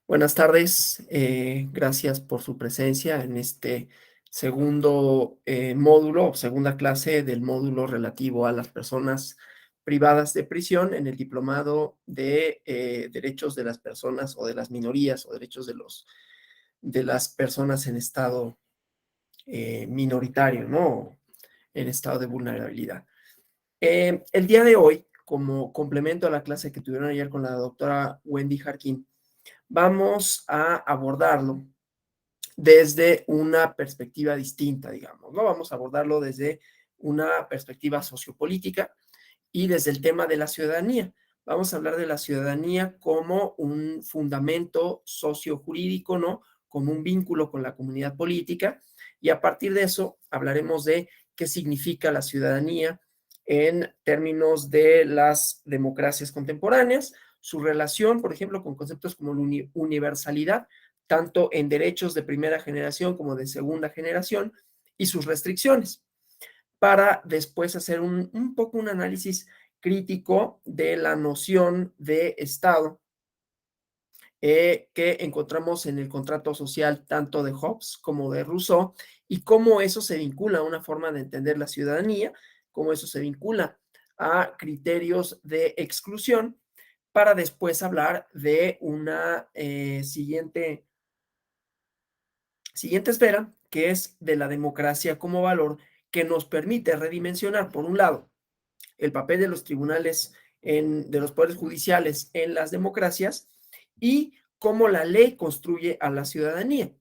Buenas tardes, gracias por su presencia en este segundo módulo, segunda clase del módulo relativo a las personas privadas de prisión en el diplomado de derechos de las personas o de las minorías o derechos de las personas en estado minoritario, ¿no? En estado de vulnerabilidad. El día de hoy, como complemento a la clase que tuvieron ayer con la doctora Wendy Jarquín, vamos a abordarlo desde una perspectiva distinta, digamos, ¿no? Vamos a abordarlo desde una perspectiva sociopolítica y desde el tema de la ciudadanía. Vamos a hablar de la ciudadanía como un fundamento sociojurídico, ¿no? Como un vínculo con la comunidad política, y a partir de eso hablaremos de qué significa la ciudadanía en términos de las democracias contemporáneas, su relación, por ejemplo, con conceptos como la universalidad, tanto en derechos de primera generación como de segunda generación, y sus restricciones, para después hacer poco un análisis crítico de la noción de Estado que encontramos en el contrato social tanto de Hobbes como de Rousseau, y cómo eso se vincula a una forma de entender la ciudadanía, cómo eso se vincula a criterios de exclusión, para después hablar de una siguiente esfera, que es de la democracia como valor, que nos permite redimensionar, por un lado, el papel de los tribunales, de los poderes judiciales en las democracias, y cómo la ley construye a la ciudadanía,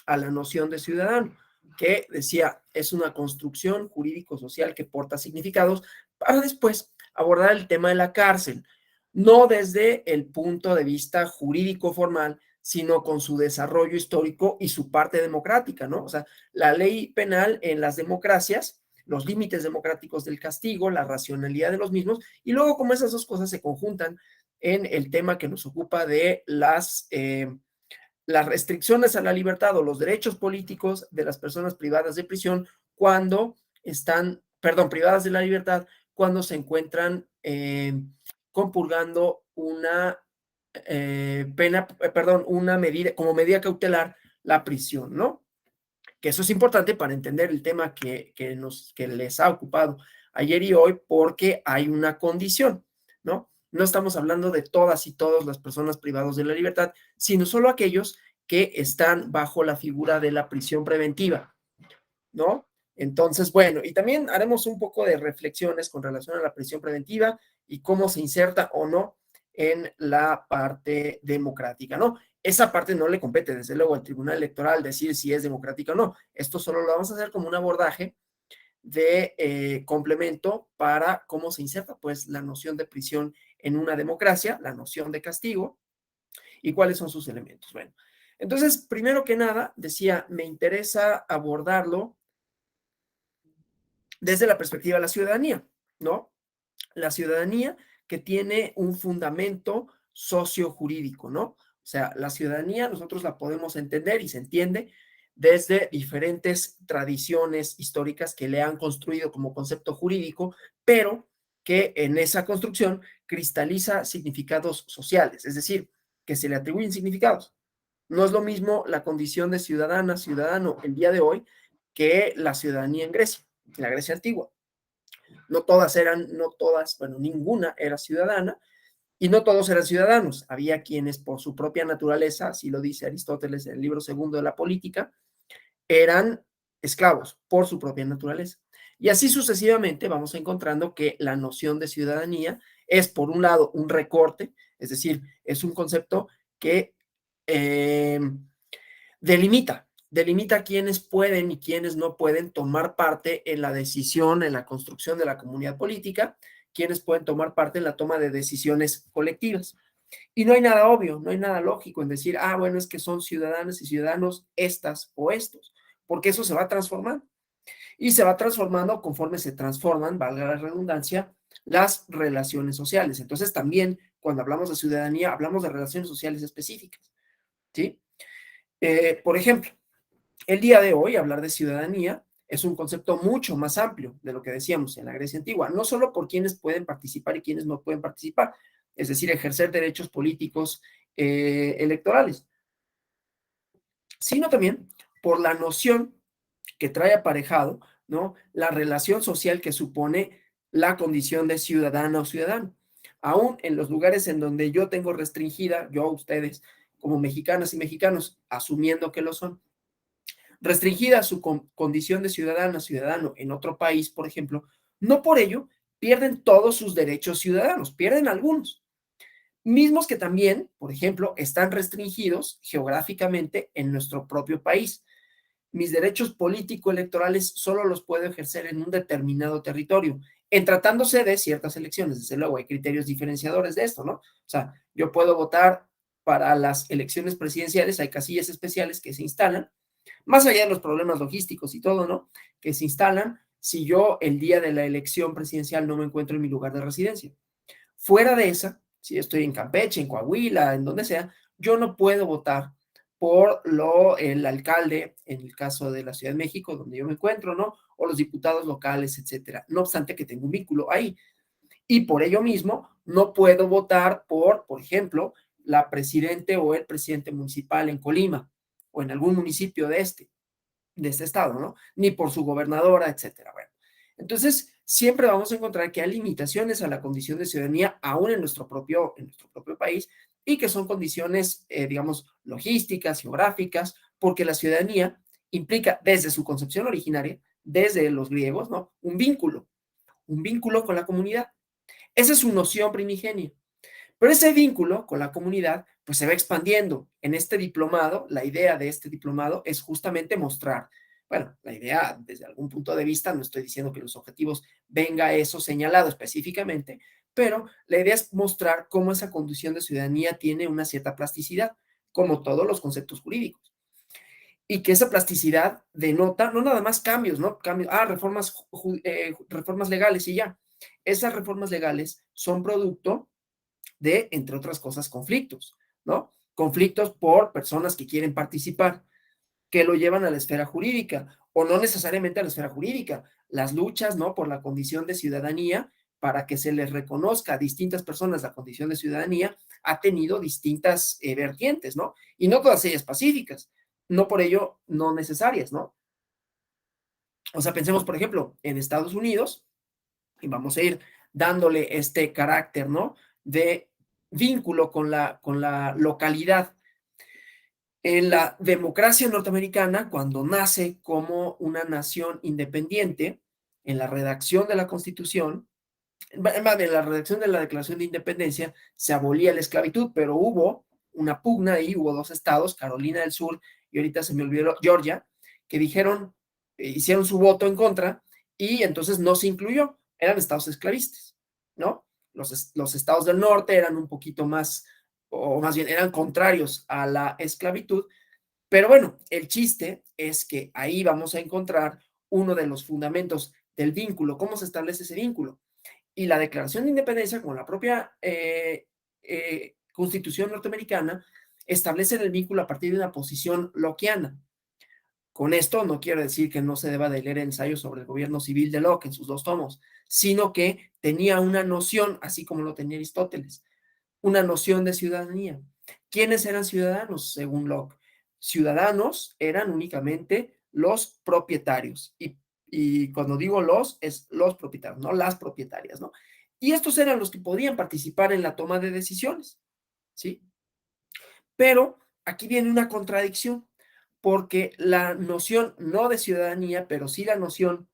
a la noción de ciudadano, que decía es una construcción jurídico-social que porta significados, para después abordar el tema de la cárcel, no desde el punto de vista jurídico formal, sino con su desarrollo histórico y su parte democrática, ¿no? O sea, la ley penal en las democracias, los límites democráticos del castigo, la racionalidad de los mismos, y luego cómo esas dos cosas se conjuntan en el tema que nos ocupa de las restricciones a la libertad o los derechos políticos de las personas privadas de prisión cuando están, perdón, privadas de la libertad, cuando se encuentran compurgando una una medida, como medida cautelar, la prisión, ¿no? Que eso es importante para entender el tema que les ha ocupado ayer y hoy, porque hay una condición, ¿no? No estamos hablando de todas y todas las personas privadas de la libertad, sino solo aquellos que están bajo la figura de la prisión preventiva, ¿no? Entonces, bueno, y también haremos un poco de reflexiones con relación a la prisión preventiva y cómo se inserta o no en la parte democrática, ¿no? Esa parte no le compete, desde luego, al Tribunal Electoral decir si es democrática o no. Esto solo lo vamos a hacer como un abordaje de complemento para cómo se inserta, pues, la noción de prisión en una democracia, la noción de castigo y cuáles son sus elementos. Bueno, entonces, primero que nada, decía, me interesa abordarlo desde la perspectiva de la ciudadanía, ¿no? La ciudadanía que tiene un fundamento sociojurídico, ¿no? O sea, la ciudadanía nosotros la podemos entender y se entiende desde diferentes tradiciones históricas que le han construido como concepto jurídico, pero que en esa construcción cristaliza significados sociales, es decir, que se le atribuyen significados. No es lo mismo la condición de ciudadana, ciudadano el día de hoy que la ciudadanía en Grecia, en la Grecia antigua. No todas, bueno, ninguna era ciudadana y no todos eran ciudadanos. Había quienes por su propia naturaleza, así lo dice Aristóteles en el libro segundo de la Política, eran esclavos por su propia naturaleza. Y así sucesivamente vamos encontrando que la noción de ciudadanía es, por un lado, un recorte, es decir, es un concepto que eh, delimita quiénes pueden y quiénes no pueden tomar parte en la decisión, en la construcción de la comunidad política, quiénes pueden tomar parte en la toma de decisiones colectivas. Y no hay nada obvio, no hay nada lógico en decir, bueno, es que son ciudadanas y ciudadanos estas o estos, porque eso se va transformando. Y se va transformando conforme se transforman, valga la redundancia, las relaciones sociales. Entonces también cuando hablamos de ciudadanía, hablamos de relaciones sociales específicas, ¿sí? Por ejemplo, el día de hoy, hablar de ciudadanía es un concepto mucho más amplio de lo que decíamos en la Grecia antigua, no solo por quienes pueden participar y quienes no pueden participar, es decir, ejercer derechos políticos electorales, sino también por la noción que trae aparejado, ¿no? La relación social que supone la condición de ciudadana o ciudadano. Aún en los lugares en donde yo tengo restringida, yo a ustedes como mexicanas y mexicanos, asumiendo que lo son, restringida su condición de ciudadana, ciudadano en otro país, por ejemplo, no por ello pierden todos sus derechos ciudadanos, pierden algunos, mismos que también, por ejemplo, están restringidos geográficamente en nuestro propio país. Mis derechos político-electorales solo los puedo ejercer en un determinado territorio, en tratándose de ciertas elecciones. Desde luego, hay criterios diferenciadores de esto, ¿no? O sea, yo puedo votar para las elecciones presidenciales, hay casillas especiales que se instalan, más allá de los problemas logísticos y todo, ¿no? Que se instalan si yo el día de la elección presidencial no me encuentro en mi lugar de residencia. Fuera de esa, si estoy en Campeche, en Coahuila, en donde sea, yo no puedo votar por el alcalde, en el caso de la Ciudad de México, donde yo me encuentro, ¿no? O los diputados locales, etcétera. No obstante que tengo un vínculo ahí. Y por ello mismo, no puedo votar por ejemplo, la presidente o el presidente municipal en Colima o en algún municipio de este estado, ¿no? Ni por su gobernadora, etcétera. Bueno, entonces siempre vamos a encontrar que hay limitaciones a la condición de ciudadanía aún en nuestro propio país y que son condiciones, digamos, logísticas, geográficas, porque la ciudadanía implica desde su concepción originaria, desde los griegos, ¿no? Un vínculo con la comunidad. Esa es su noción primigenia. Pero ese vínculo con la comunidad, pues se va expandiendo. En este diplomado, la idea de este diplomado es justamente mostrar, bueno, la idea desde algún punto de vista, no estoy diciendo que los objetivos venga eso señalado específicamente, pero la idea es mostrar cómo esa condición de ciudadanía tiene una cierta plasticidad, como todos los conceptos jurídicos. Y que esa plasticidad denota no nada más cambios, ¿no? Cambios, reformas legales y ya. Esas reformas legales son producto de, entre otras cosas, conflictos, ¿no? Conflictos por personas que quieren participar, que lo llevan a la esfera jurídica, o no necesariamente a la esfera jurídica, las luchas, ¿no? Por la condición de ciudadanía, para que se les reconozca a distintas personas la condición de ciudadanía, ha tenido distintas vertientes, ¿no? Y no todas ellas pacíficas, no por ello no necesarias, ¿no? O sea, pensemos, por ejemplo, en Estados Unidos, y vamos a ir dándole este carácter, ¿no? De vínculo con la localidad. En la democracia norteamericana, cuando nace como una nación independiente, en la redacción de la Constitución, en la redacción de la Declaración de Independencia, se abolía la esclavitud, pero hubo una pugna ahí, hubo dos estados, Carolina del Sur y ahorita se me olvidó Georgia, que dijeron, hicieron su voto en contra y entonces no se incluyó, eran estados esclavistas, ¿no? Los estados del norte eran un poquito más, o más bien eran contrarios a la esclavitud, pero bueno, el chiste es que ahí vamos a encontrar uno de los fundamentos del vínculo, cómo se establece ese vínculo. Y la Declaración de Independencia, como la propia Constitución norteamericana, establecen el vínculo a partir de una posición lockeana. Con esto no quiero decir que no se deba de leer ensayos sobre el gobierno civil de Locke en sus dos tomos, sino que tenía una noción, así como lo tenía Aristóteles, una noción de ciudadanía. ¿Quiénes eran ciudadanos según Locke? Ciudadanos eran únicamente los propietarios. Y cuando digo los, es los propietarios, no las propietarias, ¿no? Y estos eran los que podían participar en la toma de decisiones, ¿sí? Pero aquí viene una contradicción, porque la noción no de ciudadanía, pero sí la noción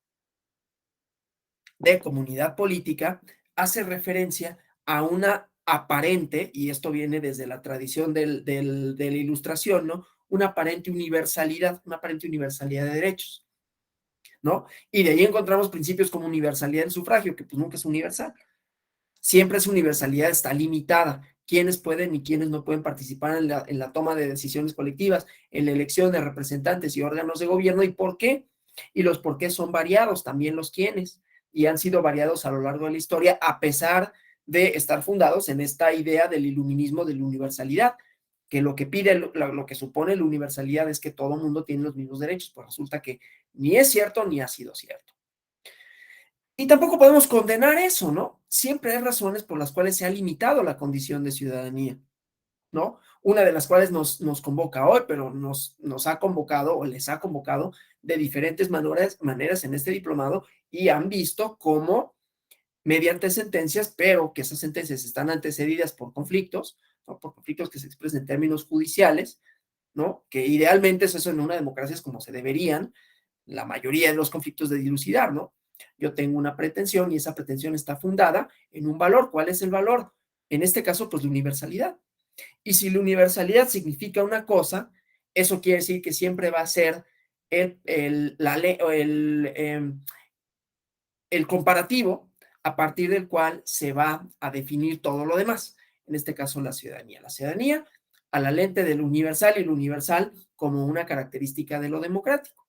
de comunidad política, hace referencia a una aparente, y esto viene desde la tradición de la ilustración, ¿no? Una aparente universalidad de derechos, ¿no? Y de ahí encontramos principios como universalidad del sufragio, que pues nunca es universal. Siempre esa universalidad está limitada. Quiénes pueden y quiénes no pueden participar en la toma de decisiones colectivas, en la elección de representantes y órganos de gobierno y por qué. Y los por qué son variados, también los quiénes, y han sido variados a lo largo de la historia, a pesar de estar fundados en esta idea del iluminismo de la universalidad, que lo que pide, lo que supone la universalidad es que todo mundo tiene los mismos derechos, pues resulta que ni es cierto ni ha sido cierto. Y tampoco podemos condenar eso, ¿no? Siempre hay razones por las cuales se ha limitado la condición de ciudadanía. ¿no? Una de las cuales nos convoca hoy, pero nos ha convocado o les ha convocado de diferentes maneras en este diplomado y han visto cómo mediante sentencias, pero que esas sentencias están antecedidas por conflictos, ¿no? Por conflictos que se expresan en términos judiciales, ¿no? Que idealmente eso en una democracia es como se deberían la mayoría de los conflictos de dilucidar, ¿no? Yo tengo una pretensión y esa pretensión está fundada en un valor. ¿Cuál es el valor? En este caso, pues la universalidad. Y si la universalidad significa una cosa, eso quiere decir que siempre va a ser el comparativo a partir del cual se va a definir todo lo demás. En este caso, la ciudadanía. La ciudadanía a la lente del universal y el universal como una característica de lo democrático.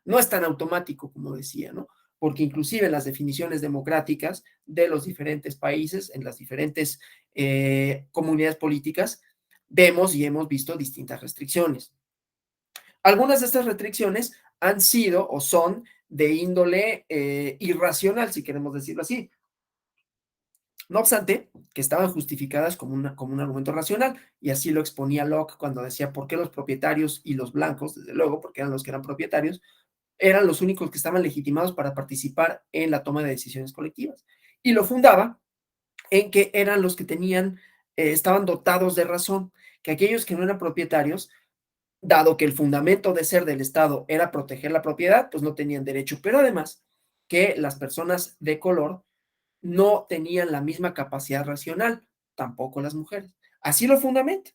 No es tan automático como decía, ¿no? Porque inclusive las definiciones democráticas de los diferentes países, en las diferentes comunidades políticas, vemos y hemos visto distintas restricciones. Algunas de estas restricciones han sido o son de índole irracional, si queremos decirlo así. No obstante, que estaban justificadas como un argumento racional, y así lo exponía Locke cuando decía por qué los propietarios y los blancos, desde luego, porque eran los que eran propietarios, eran los únicos que estaban legitimados para participar en la toma de decisiones colectivas. Y lo fundaba en que eran los que estaban dotados de razón, que aquellos que no eran propietarios, dado que el fundamento de ser del Estado era proteger la propiedad, pues no tenían derecho, pero además que las personas de color no tenían la misma capacidad racional, tampoco las mujeres. Así lo fundamenta,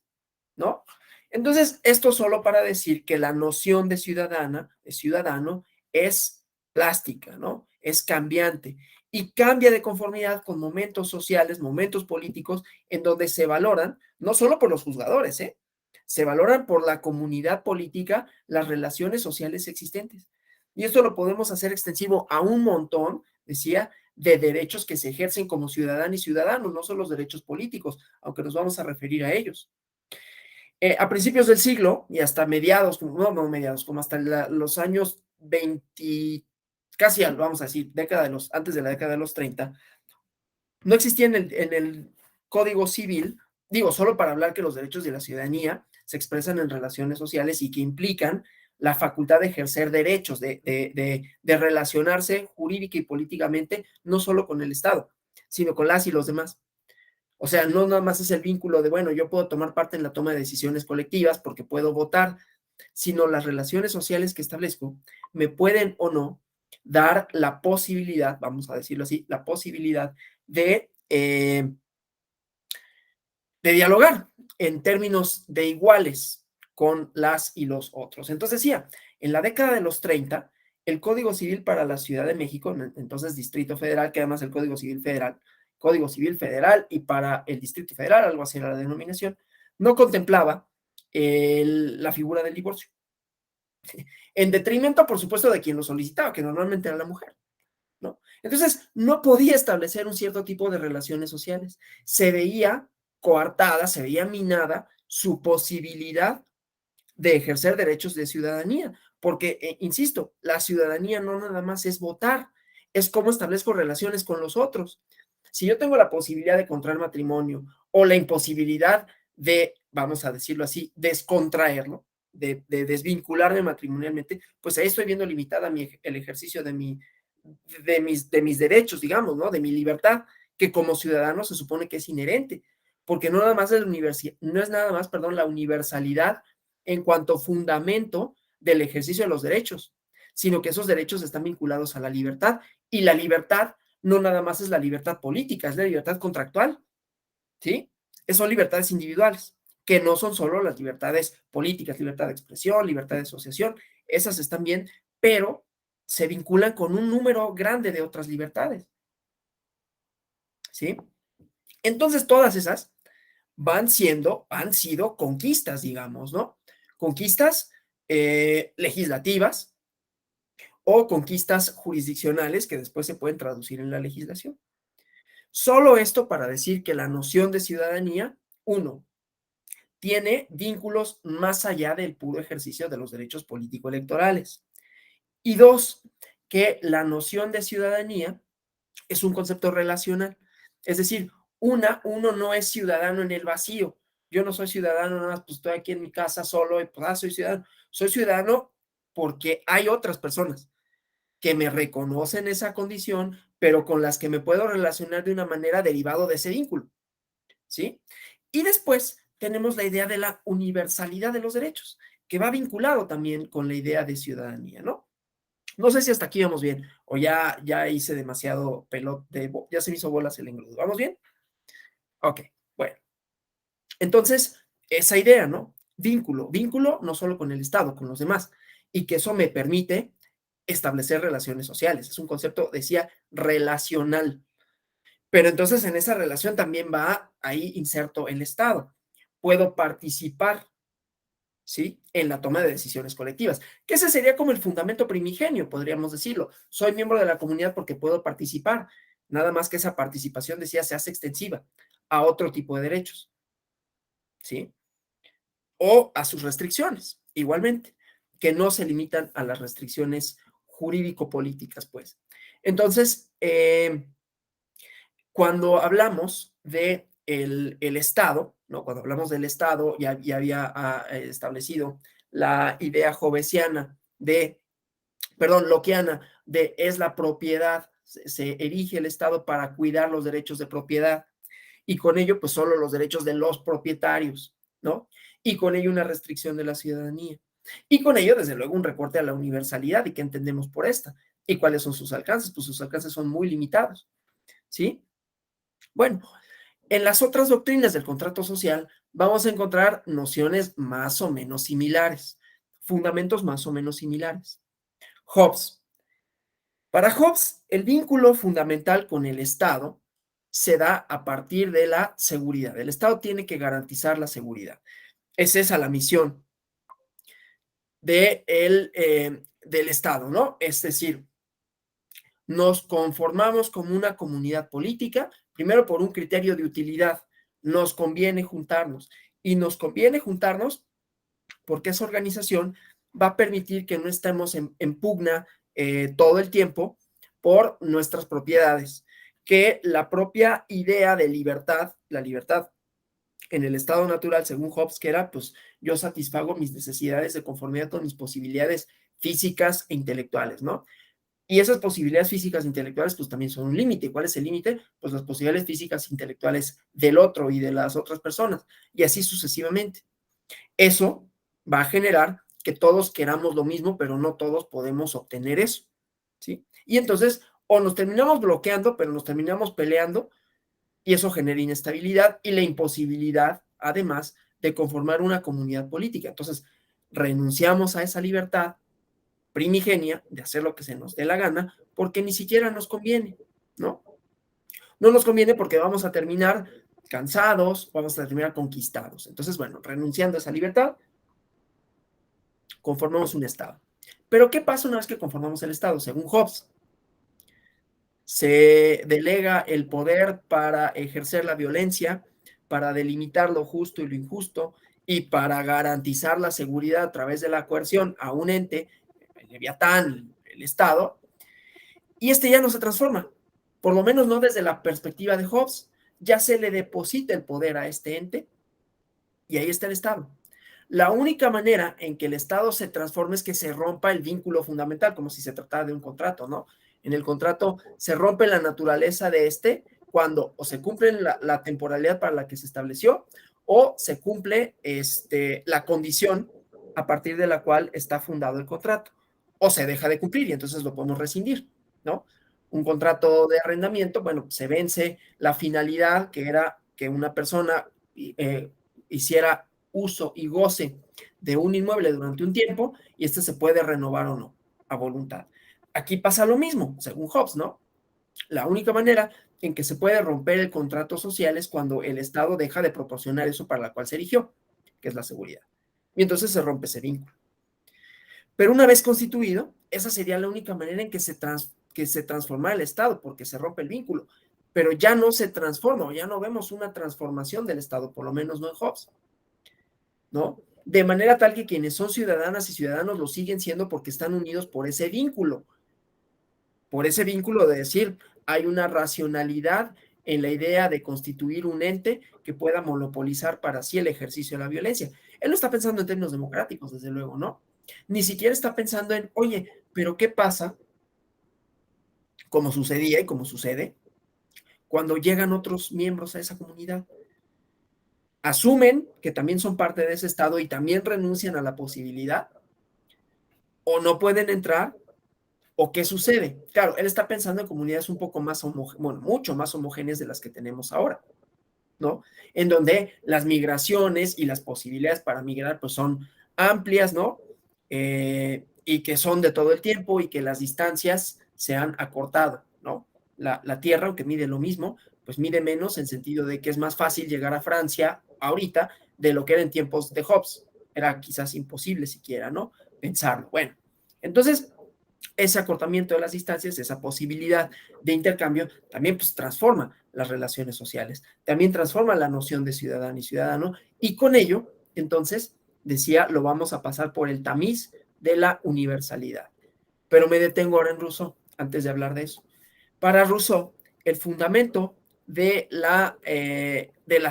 ¿no? Entonces, esto solo para decir que la noción de ciudadana, de ciudadano, es plástica, ¿no? Es cambiante y cambia de conformidad con momentos sociales, momentos políticos, en donde se valoran, no solo por los juzgadores, ¿eh? Se valoran por la comunidad política las relaciones sociales existentes. Y esto lo podemos hacer extensivo a un montón, decía, de derechos que se ejercen como ciudadana y ciudadanos, no solo los derechos políticos, aunque nos vamos a referir a ellos. A principios del siglo y hasta mediados, no mediados, como hasta los años 20, casi vamos a decir, antes de la década de los 30, no existía en el Código Civil, digo, solo para hablar que los derechos de la ciudadanía se expresan en relaciones sociales y que implican la facultad de ejercer derechos, de relacionarse jurídica y políticamente, no solo con el Estado, sino con las y los demás. O sea, no nada más es el vínculo de, bueno, yo puedo tomar parte en la toma de decisiones colectivas porque puedo votar, sino las relaciones sociales que establezco me pueden o no dar la posibilidad, vamos a decirlo así, la posibilidad de dialogar en términos de iguales con las y los otros. Entonces decía, en la década de los 30, el Código Civil para la Ciudad de México, entonces Distrito Federal, que además el Código Civil Federal y para el Distrito Federal, algo así era la denominación, no contemplaba la figura del divorcio. En detrimento, por supuesto, de quien lo solicitaba, que normalmente era la mujer, ¿no? Entonces, no podía establecer un cierto tipo de relaciones sociales. Se veía coartada, se veía minada su posibilidad de ejercer derechos de ciudadanía, porque, insisto, la ciudadanía no nada más es votar, es cómo establezco relaciones con los otros. Si yo tengo la posibilidad de contraer matrimonio o la imposibilidad de, vamos a decirlo así, descontraerlo, de desvincularme matrimonialmente, pues ahí estoy viendo limitada el ejercicio de mis derechos, digamos, ¿no? De mi libertad, que como ciudadano se supone que es inherente, porque no, nada más no es nada más, perdón, la universalidad en cuanto fundamento del ejercicio de los derechos, sino que esos derechos están vinculados a la libertad, y la libertad no nada más es la libertad política, es la libertad contractual, ¿sí? Son libertades individuales, que no son solo las libertades políticas, libertad de expresión, libertad de asociación, esas están bien, pero se vinculan con un número grande de otras libertades, ¿sí? Entonces, todas esas han sido conquistas, digamos, ¿no? Conquistas legislativas o conquistas jurisdiccionales que después se pueden traducir en la legislación. Solo esto para decir que la noción de ciudadanía, uno, tiene vínculos más allá del puro ejercicio de los derechos político-electorales. Y dos, que la noción de ciudadanía es un concepto relacional. Es decir, uno no es ciudadano en el vacío, Yo no soy ciudadano, nada más, pues estoy aquí en mi casa solo y pues, soy ciudadano. Soy ciudadano porque hay otras personas que me reconocen esa condición, pero con las que me puedo relacionar de una manera derivado de ese vínculo, ¿sí? Y después tenemos la idea de la universalidad de los derechos, que va vinculado también con la idea de ciudadanía, ¿no? No sé si hasta aquí vamos bien, o ya hice demasiado pelote, ya se me hizo bolas el engrudo. ¿Vamos bien? Ok, bueno. Entonces, esa idea, ¿no? Vínculo no solo con el Estado, con los demás, y que eso me permite establecer relaciones sociales. Es un concepto, decía, relacional. Pero entonces en esa relación también va ahí inserto el Estado. Puedo participar, ¿sí? En la toma de decisiones colectivas, que ese sería como el fundamento primigenio, podríamos decirlo. Soy miembro de la comunidad porque puedo participar, nada más que esa participación, decía, se hace extensiva a otro tipo de derechos, ¿sí? O a sus restricciones, igualmente, que no se limitan a las restricciones jurídico-políticas, pues. Entonces, cuando hablamos de el Estado, ¿no? Cuando hablamos del Estado, ya había establecido la idea hobbesiana de, perdón, lockeana, de es la propiedad, se erige el Estado para cuidar los derechos de propiedad y con ello, pues solo los derechos de los propietarios, ¿no? Y con ello una restricción de la ciudadanía. Y con ello, desde luego, un recorte a la universalidad y qué entendemos por esta. ¿Y cuáles son sus alcances? Pues sus alcances son muy limitados, ¿sí? Bueno, en las otras doctrinas del contrato social vamos a encontrar nociones más o menos similares, fundamentos más o menos similares. Hobbes. Para Hobbes, el vínculo fundamental con el Estado se da a partir de la seguridad. El Estado tiene que garantizar la seguridad. Es esa la misión del Estado, ¿no? Es decir, nos conformamos como una comunidad política, primero por un criterio de utilidad. Nos conviene juntarnos y nos conviene juntarnos porque esa organización va a permitir que no estemos en pugna todo el tiempo por nuestras propiedades, que la propia idea de libertad, la libertad en el estado natural, según Hobbes, que era, pues yo satisfago mis necesidades de conformidad con mis posibilidades físicas e intelectuales, ¿no? Y esas posibilidades físicas e intelectuales, pues también son un límite. ¿Cuál es el límite? Pues las posibilidades físicas e intelectuales del otro y de las otras personas, y así sucesivamente. Eso va a generar que todos queramos lo mismo, pero no todos podemos obtener eso, ¿sí? Y entonces, o nos terminamos bloqueando, pero nos terminamos peleando, y eso genera inestabilidad y la imposibilidad, además, de conformar una comunidad política. Entonces, renunciamos a esa libertad primigenia de hacer lo que se nos dé la gana, porque ni siquiera nos conviene, ¿no? No nos conviene porque vamos a terminar cansados, vamos a terminar conquistados. Entonces, bueno, renunciando a esa libertad, conformamos un Estado. Pero, ¿qué pasa una vez que conformamos el Estado? Según Hobbes, se delega el poder para ejercer la violencia, para delimitar lo justo y lo injusto, y para garantizar la seguridad a través de la coerción a un ente, el Leviatán, el Estado, y este ya no se transforma, por lo menos no desde la perspectiva de Hobbes, ya se le deposita el poder a este ente y ahí está el Estado. La única manera en que el Estado se transforme es que se rompa el vínculo fundamental, como si se tratara de un contrato, ¿no? En el contrato se rompe la naturaleza de este cuando o se cumple la temporalidad para la que se estableció o se cumple la condición a partir de la cual está fundado el contrato o se deja de cumplir y entonces lo podemos rescindir, ¿no? Un contrato de arrendamiento, bueno, se vence la finalidad que era que una persona hiciera uso y goce de un inmueble durante un tiempo y este se puede renovar o no a voluntad. Aquí pasa lo mismo, según Hobbes, ¿no? La única manera en que se puede romper el contrato social es cuando el Estado deja de proporcionar eso para la cual se erigió, que es la seguridad. Y entonces se rompe ese vínculo. Pero una vez constituido, esa sería la única manera en que se transforma el Estado, porque se rompe el vínculo. Pero ya no se transforma, ya no vemos una transformación del Estado, por lo menos no en Hobbes, ¿no? De manera tal que quienes son ciudadanas y ciudadanos lo siguen siendo porque están unidos por ese vínculo de decir, hay una racionalidad en la idea de constituir un ente que pueda monopolizar para sí el ejercicio de la violencia. Él no está pensando en términos democráticos, desde luego, ¿no? Ni siquiera está pensando en, oye, pero ¿qué pasa? Como sucedía y como sucede, cuando llegan otros miembros a esa comunidad. Asumen que también son parte de ese Estado y también renuncian a la posibilidad, o no pueden entrar, o qué sucede. Claro, él está pensando en comunidades un poco más bueno, mucho más homogéneas de las que tenemos ahora, ¿no? En donde las migraciones y las posibilidades para migrar pues son amplias, ¿no? Y que son de todo el tiempo y que las distancias se han acortado, ¿no? La Tierra, aunque mide lo mismo, pues mide menos en sentido de que es más fácil llegar a Francia ahorita de lo que era en tiempos de Hobbes. Era quizás imposible siquiera, ¿no? Pensarlo. Bueno, entonces ese acortamiento de las distancias, esa posibilidad de intercambio, también pues transforma las relaciones sociales, también transforma la noción de ciudadano y ciudadano, y con ello, entonces, decía, lo vamos a pasar por el tamiz de la universalidad. Pero me detengo ahora en Rousseau, antes de hablar de eso. Para Rousseau, el fundamento de la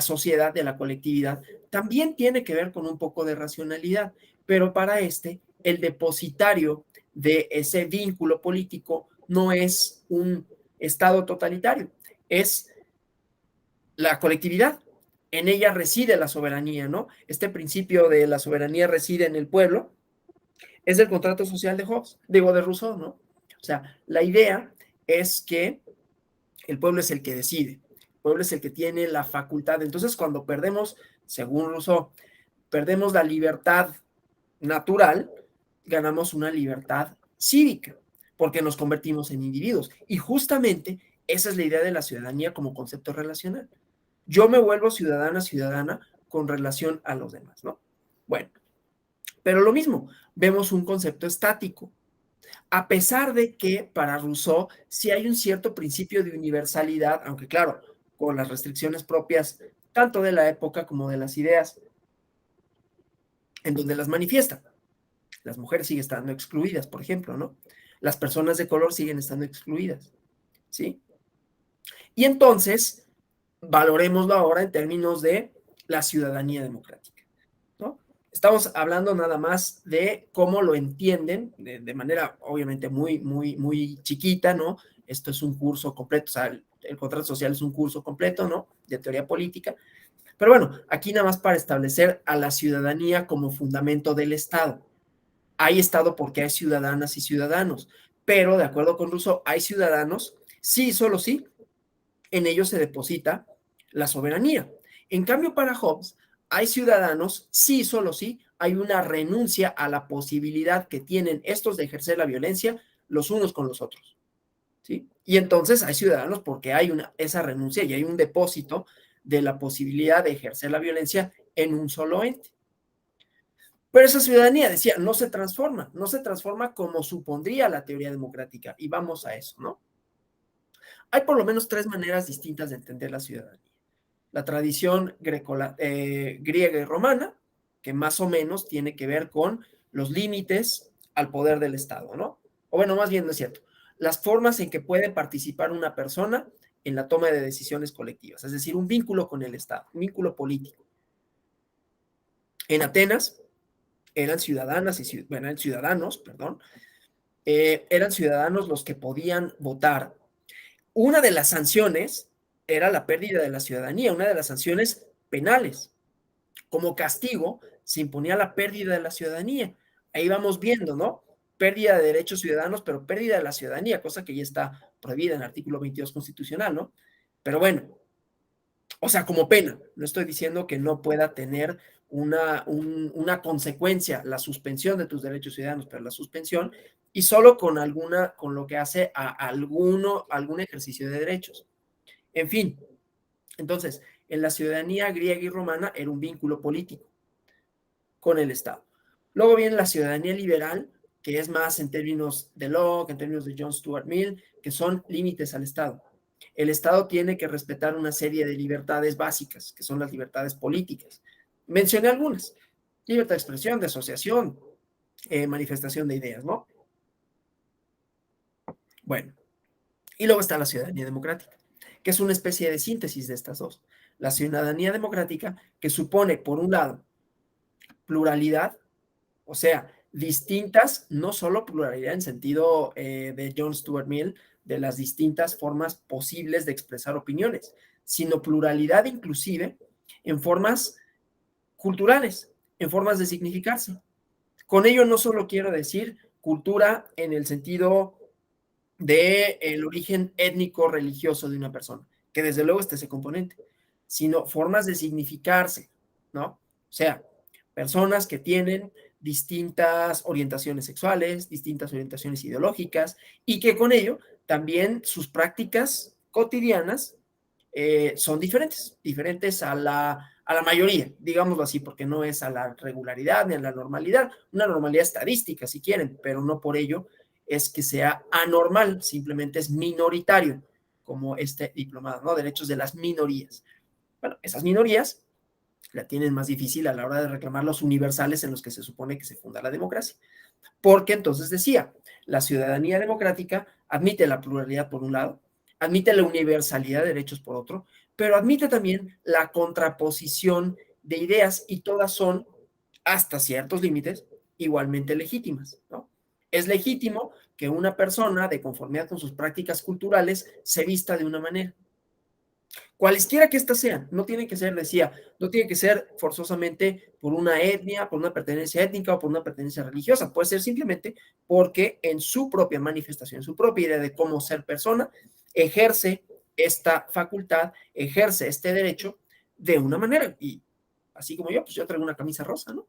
sociedad, de la colectividad, también tiene que ver con un poco de racionalidad, pero para este, el depositario de ese vínculo político no es un Estado totalitario, es la colectividad. En ella reside la soberanía, ¿no? Este principio de la soberanía reside en el pueblo, es el contrato social de Hobbes, digo, de Rousseau, ¿no? O sea, la idea es que el pueblo es el que decide, el pueblo es el que tiene la facultad. Entonces, cuando perdemos, según Rousseau, perdemos la libertad natural, ganamos una libertad cívica, porque nos convertimos en individuos. Y justamente esa es la idea de la ciudadanía como concepto relacional. Yo me vuelvo ciudadana con relación a los demás, ¿no? Bueno, pero lo mismo, vemos un concepto estático, a pesar de que para Rousseau sí hay un cierto principio de universalidad, aunque claro, con las restricciones propias tanto de la época como de las ideas en donde las manifiesta. Las mujeres siguen estando excluidas, por ejemplo, ¿no? Las personas de color siguen estando excluidas, ¿sí? Y entonces, valoremoslo ahora en términos de la ciudadanía democrática, ¿no? Estamos hablando nada más de cómo lo entienden de manera obviamente muy chiquita, ¿no? Esto es un curso completo, o sea, el contrato social es un curso completo, ¿no? De teoría política. Pero bueno, aquí nada más para establecer a la ciudadanía como fundamento del Estado. Hay Estado porque hay ciudadanas y ciudadanos, pero de acuerdo con Rousseau, hay ciudadanos, sí, solo sí, en ellos se deposita la soberanía. En cambio, para Hobbes, hay ciudadanos, sí, solo sí, hay una renuncia a la posibilidad que tienen estos de ejercer la violencia los unos con los otros. ¿Sí? Y entonces hay ciudadanos porque hay esa renuncia y hay un depósito de la posibilidad de ejercer la violencia en un solo ente. Pero esa ciudadanía, decía, no se transforma como supondría la teoría democrática. Y vamos a eso, ¿no? Hay por lo menos tres maneras distintas de entender la ciudadanía. La tradición griega y romana, que más o menos tiene que ver con los límites al poder del Estado, ¿no? O bueno, más bien no es cierto. Las formas en que puede participar una persona en la toma de decisiones colectivas, es decir, un vínculo con el Estado, un vínculo político. En Atenas eran ciudadanas y bueno, eran ciudadanos, perdón, eran ciudadanos los que podían votar. Una de las sanciones era la pérdida de la ciudadanía, una de las sanciones penales. Como castigo se imponía la pérdida de la ciudadanía. Ahí vamos viendo, ¿no? Pérdida de derechos ciudadanos, pero pérdida de la ciudadanía, cosa que ya está prohibida en el artículo 22 constitucional, ¿no? Pero bueno, o sea, como pena. No estoy diciendo que no pueda tener una consecuencia la suspensión de tus derechos ciudadanos, pero la suspensión y solo con lo que hace a algún ejercicio de derechos. En fin, entonces, en la ciudadanía griega y romana era un vínculo político con el Estado. Luego viene la ciudadanía liberal, que es más en términos de Locke, en términos de John Stuart Mill, que son límites al Estado. El Estado tiene que respetar una serie de libertades básicas, que son las libertades políticas. Mencioné algunas: libertad de expresión, de asociación, manifestación de ideas, ¿no? Bueno, y luego está la ciudadanía democrática, que es una especie de síntesis de estas dos. La ciudadanía democrática, que supone, por un lado, pluralidad, o sea, distintas, no solo pluralidad en sentido de John Stuart Mill, de las distintas formas posibles de expresar opiniones, sino pluralidad inclusive en formas culturales, en formas de significarse. Con ello no solo quiero decir cultura en el sentido de el origen étnico religioso de una persona, que desde luego está ese componente, sino formas de significarse, ¿no? O sea, personas que tienen distintas orientaciones sexuales, distintas orientaciones ideológicas, y que con ello también sus prácticas cotidianas son diferentes, diferentes a la mayoría, digámoslo así, porque no es a la regularidad ni a la normalidad, una normalidad estadística si quieren, pero no por ello es que sea anormal, simplemente es minoritario, como este diplomado, ¿no? Derechos de las minorías. Bueno, esas minorías la tienen más difícil a la hora de reclamar los universales en los que se supone que se funda la democracia. Porque entonces decía, la ciudadanía democrática admite la pluralidad por un lado, admite la universalidad de derechos por otro, pero admite también la contraposición de ideas y todas son, hasta ciertos límites, igualmente legítimas, ¿no? Es legítimo que una persona, de conformidad con sus prácticas culturales, se vista de una manera. Cualesquiera que éstas sean, no tiene que ser, decía, no tiene que ser forzosamente por una etnia, por una pertenencia étnica o por una pertenencia religiosa, puede ser simplemente porque en su propia manifestación, en su propia idea de cómo ser persona, ejerce esta facultad, ejerce este derecho de una manera. Y así como yo, pues yo traigo una camisa rosa, ¿no?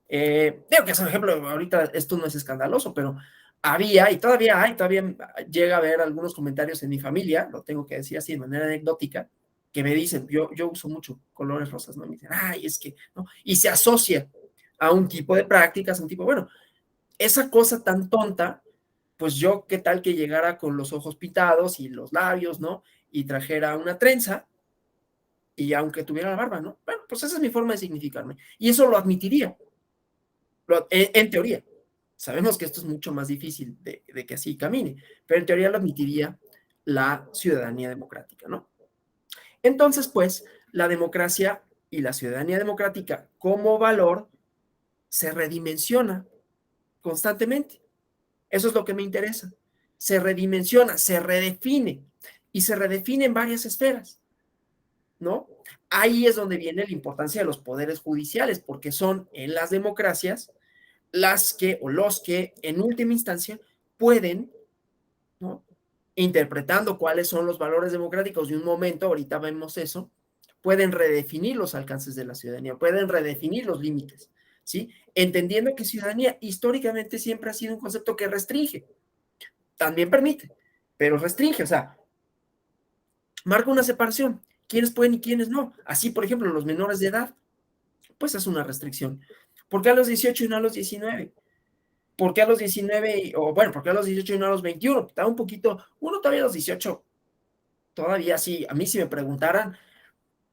Digo que es un ejemplo, ahorita esto no es escandaloso, pero había y todavía hay, todavía llega a haber algunos comentarios en mi familia, lo tengo que decir así de manera anecdótica, que me dicen, yo uso mucho colores rosas, ¿no? Me dicen, ay, es que, ¿no? Y se asocia a un tipo de prácticas, a un tipo, bueno, esa cosa tan tonta, pues yo, ¿qué tal que llegara con los ojos pintados y los labios, ¿no? Y trajera una trenza, y aunque tuviera la barba, ¿no? Bueno, pues esa es mi forma de significarme. Y eso lo admitiría, en teoría. Sabemos que esto es mucho más difícil de que así camine, pero en teoría lo admitiría la ciudadanía democrática, ¿no? Entonces, pues, la democracia y la ciudadanía democrática como valor se redimensiona constantemente. Eso es lo que me interesa. Se redimensiona, se redefine y se redefine en varias esferas, ¿no? Ahí es donde viene la importancia de los poderes judiciales, porque son en las democracias las que o los que en última instancia pueden, ¿no? Interpretando cuáles son los valores democráticos de un momento, ahorita vemos eso, pueden redefinir los alcances de la ciudadanía, pueden redefinir los límites, ¿sí? Entendiendo que ciudadanía históricamente siempre ha sido un concepto que restringe, también permite, pero restringe, o sea, marca una separación, quiénes pueden y quiénes no. Así, por ejemplo, los menores de edad, pues es una restricción. ¿Por qué a los 18 y no a los 19? ¿Por qué a los 19? O bueno, ¿por qué a los 18 y no a los 21? Está un poquito, uno todavía a los 18, todavía sí, a mí si me preguntaran,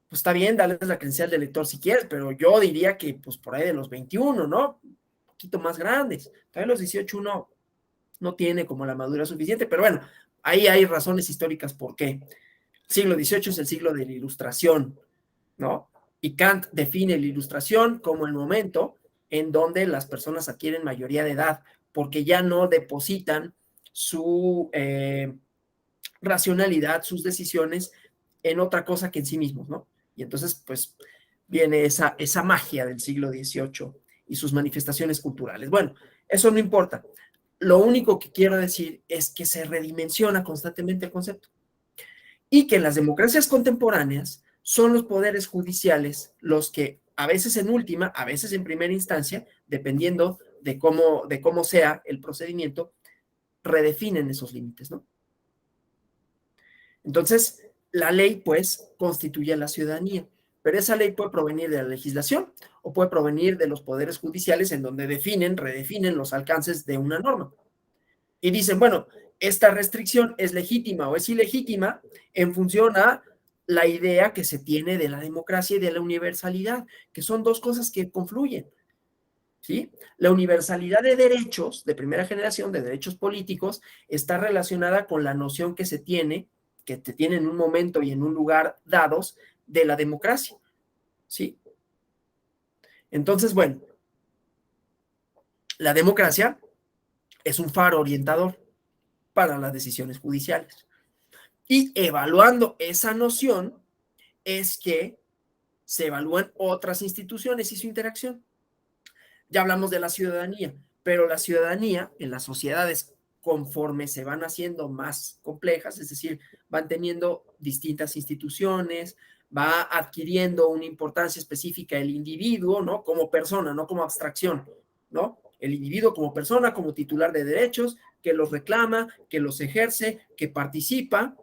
pues está bien, darles la credencial de lector si quieres, pero yo diría que pues por ahí de los 21, ¿no? Un poquito más grandes. Todavía a los 18 uno no tiene como la madurez suficiente, pero bueno, ahí hay razones históricas por qué. El siglo XVIII es el siglo de la Ilustración, ¿no? Y Kant define la Ilustración como el momento en donde las personas adquieren mayoría de edad, porque ya no depositan su racionalidad, sus decisiones en otra cosa que en sí mismos, ¿no? Y entonces, pues, viene esa magia del siglo XVIII y sus manifestaciones culturales. Bueno, eso no importa. Lo único que quiero decir es que se redimensiona constantemente el concepto y que en las democracias contemporáneas son los poderes judiciales los que a veces en última, a veces en primera instancia, dependiendo de cómo sea el procedimiento, redefinen esos límites, ¿no? Entonces, la ley, pues, constituye a la ciudadanía, pero esa ley puede provenir de la legislación o puede provenir de los poderes judiciales en donde definen, redefinen los alcances de una norma. Y dicen, bueno, esta restricción es legítima o es ilegítima en función a la idea que se tiene de la democracia y de la universalidad, que son dos cosas que confluyen, ¿sí? La universalidad de derechos, de primera generación, de derechos políticos, está relacionada con la noción que se tiene que te tienen en un momento y en un lugar dados de la democracia, ¿sí? Entonces, bueno, la democracia es un faro orientador para las decisiones judiciales. Y evaluando esa noción es que se evalúan otras instituciones y su interacción. Ya hablamos de la ciudadanía, pero la ciudadanía en las sociedades, conforme se van haciendo más complejas, es decir, van teniendo distintas instituciones, va adquiriendo una importancia específica el individuo, ¿no? Como persona, no como abstracción, ¿no? El individuo como persona, como titular de derechos, que los reclama, que los ejerce, que participa,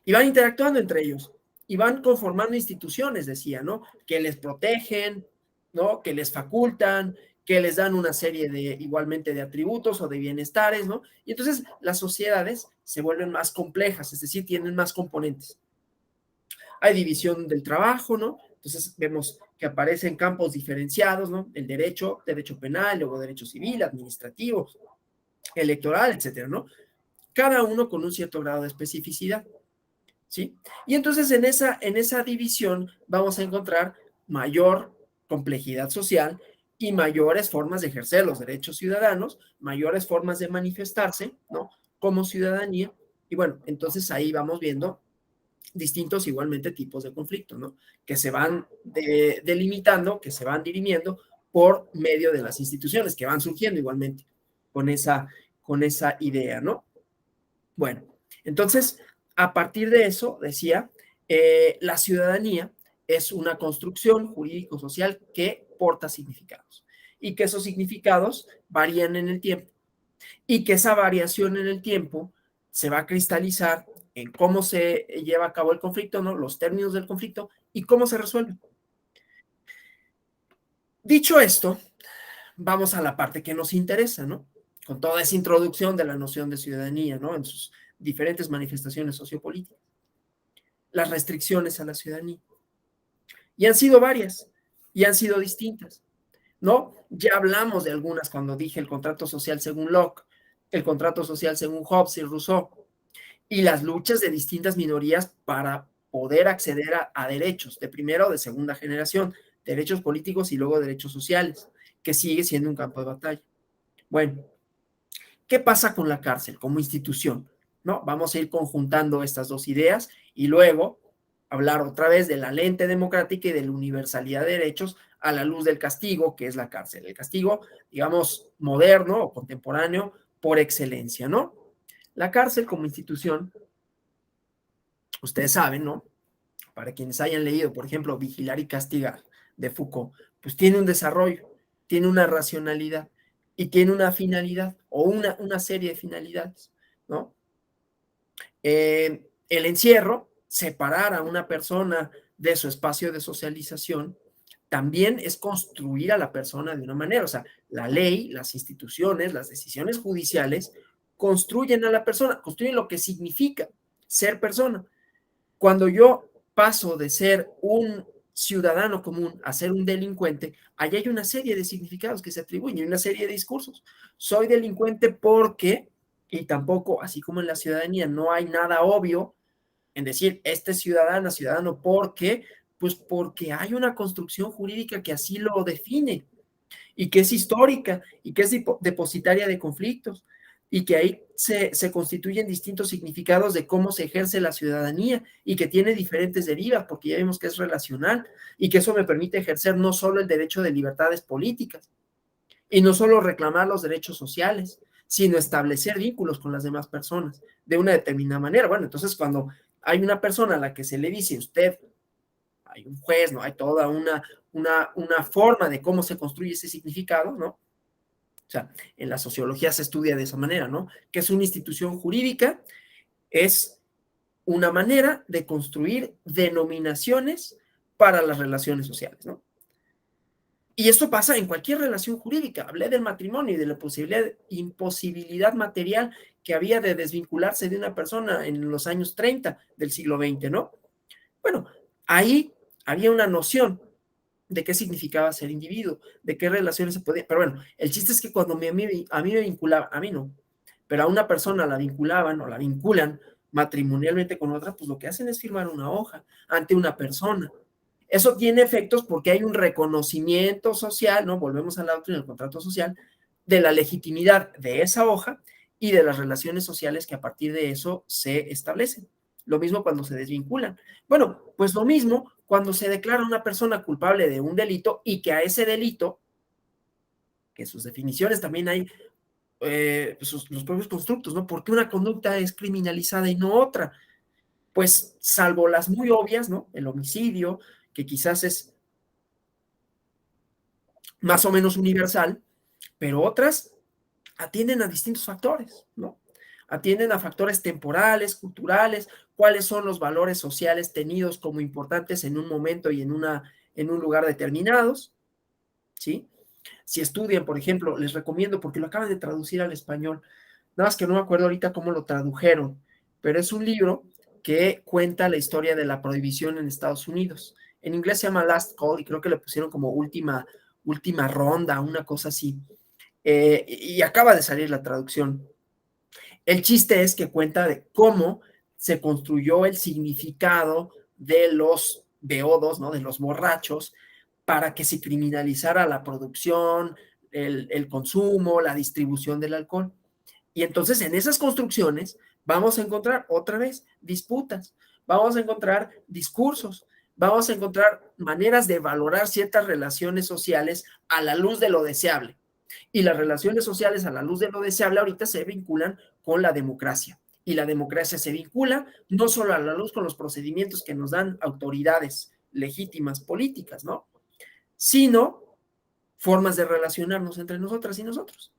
y van interactuando entre ellos y van conformando instituciones, decía, ¿no? Que les protegen, ¿no? Que les facultan, que les dan una serie de igualmente de atributos o de bienestares, ¿no? Y entonces las sociedades se vuelven más complejas, es decir, tienen más componentes. Hay división del trabajo, ¿no? Entonces vemos que aparecen campos diferenciados, ¿no? El derecho, derecho penal, luego derecho civil, administrativo, electoral, etcétera, ¿no? Cada uno con un cierto grado de especificidad. ¿Sí? Y entonces en esa división vamos a encontrar mayor complejidad social y mayores formas de ejercer los derechos ciudadanos, mayores formas de manifestarse, ¿no? Como ciudadanía. Y bueno, entonces ahí vamos viendo distintos igualmente tipos de conflictos, ¿no? Que se van delimitando, que se van dirimiendo por medio de las instituciones, que van surgiendo igualmente con esa idea, ¿no? Bueno, entonces, a partir de eso, decía, la ciudadanía es una construcción jurídico-social que porta significados y que esos significados varían en el tiempo y que esa variación en el tiempo se va a cristalizar en cómo se lleva a cabo el conflicto, ¿no? Los términos del conflicto y cómo se resuelve. Dicho esto, vamos a la parte que nos interesa, ¿no? Con toda esa introducción de la noción de ciudadanía, ¿no? En sus diferentes manifestaciones sociopolíticas. Las restricciones a la ciudadanía. Y han sido varias, y han sido distintas, ¿no? Ya hablamos de algunas cuando dije el contrato social según Locke, el contrato social según Hobbes y Rousseau, y las luchas de distintas minorías para poder acceder a derechos de primera o de segunda generación, derechos políticos y luego derechos sociales, que sigue siendo un campo de batalla. Bueno, ¿qué pasa con la cárcel como institución? ¿No? Vamos a ir conjuntando estas dos ideas y luego hablar otra vez de la lente democrática y de la universalidad de derechos a la luz del castigo, que es la cárcel. El castigo, digamos, moderno o contemporáneo por excelencia, ¿no? La cárcel como institución, ustedes saben, ¿no? Para quienes hayan leído, por ejemplo, Vigilar y Castigar de Foucault, pues tiene un desarrollo, tiene una racionalidad y tiene una finalidad o una serie de finalidades, ¿no? El encierro, separar a una persona de su espacio de socialización, también es construir a la persona de una manera, o sea, la ley, las instituciones, las decisiones judiciales construyen a la persona, construyen lo que significa ser persona. Cuando yo paso de ser un ciudadano común a ser un delincuente, allá hay una serie de significados que se atribuyen, una serie de discursos. Soy delincuente porque, y tampoco, así como en la ciudadanía, no hay nada obvio en decir, este ciudadano, ciudadano, porque, pues porque hay una construcción jurídica que así lo define y que es histórica y que es depositaria de conflictos y que ahí se constituyen distintos significados de cómo se ejerce la ciudadanía y que tiene diferentes derivas, porque ya vimos que es relacional y que eso me permite ejercer no solo el derecho de libertades políticas y no solo reclamar los derechos sociales, sino establecer vínculos con las demás personas de una determinada manera. Bueno, entonces cuando hay una persona a la que se le dice usted, hay un juez, ¿no? Hay toda una forma de cómo se construye ese significado, ¿no? O sea, en la sociología se estudia de esa manera, ¿no? Que es una institución jurídica, es una manera de construir denominaciones para las relaciones sociales, ¿no? Y esto pasa en cualquier relación jurídica. Hablé del matrimonio y de la imposibilidad material que había de desvincularse de una persona en los años 30 del siglo XX, ¿no? Bueno, ahí había una noción de qué significaba ser individuo, de qué relaciones se podía. Pero bueno, el chiste es que cuando a mí me vinculaban, a mí no, pero a una persona la vinculaban o la vinculan matrimonialmente con otra, pues lo que hacen es firmar una hoja ante una persona. Eso tiene efectos porque hay un reconocimiento social, ¿no? Volvemos al auto y al contrato social, de la legitimidad de esa hoja y de las relaciones sociales que a partir de eso se establecen. Lo mismo cuando se desvinculan. Bueno, pues lo mismo cuando se declara una persona culpable de un delito y que a ese delito, que sus definiciones también hay los propios constructos, ¿no? ¿Por qué una conducta es criminalizada y no otra? Pues salvo las muy obvias, ¿no? El homicidio, que quizás es más o menos universal, pero otras atienden a distintos factores, ¿no? Atienden a factores temporales, culturales, cuáles son los valores sociales tenidos como importantes en un momento y en un lugar determinados, ¿sí? Si estudian, por ejemplo, les recomiendo, porque lo acaban de traducir al español, nada más que no me acuerdo ahorita cómo lo tradujeron, pero es un libro que cuenta la historia de la prohibición en Estados Unidos. En inglés se llama Last Call y creo que le pusieron como última ronda, una cosa así. Y acaba de salir la traducción. El chiste es que cuenta de cómo se construyó el significado de los beodos, ¿no? De los borrachos, para que se criminalizara la producción, el consumo, la distribución del alcohol. Y entonces en esas construcciones vamos a encontrar otra vez disputas, vamos a encontrar discursos, vamos a encontrar maneras de valorar ciertas relaciones sociales a la luz de lo deseable. Y las relaciones sociales a la luz de lo deseable ahorita se vinculan con la democracia. Y la democracia se vincula no solo a la luz con los procedimientos que nos dan autoridades legítimas políticas, ¿no? Sino formas de relacionarnos entre nosotras y nosotros,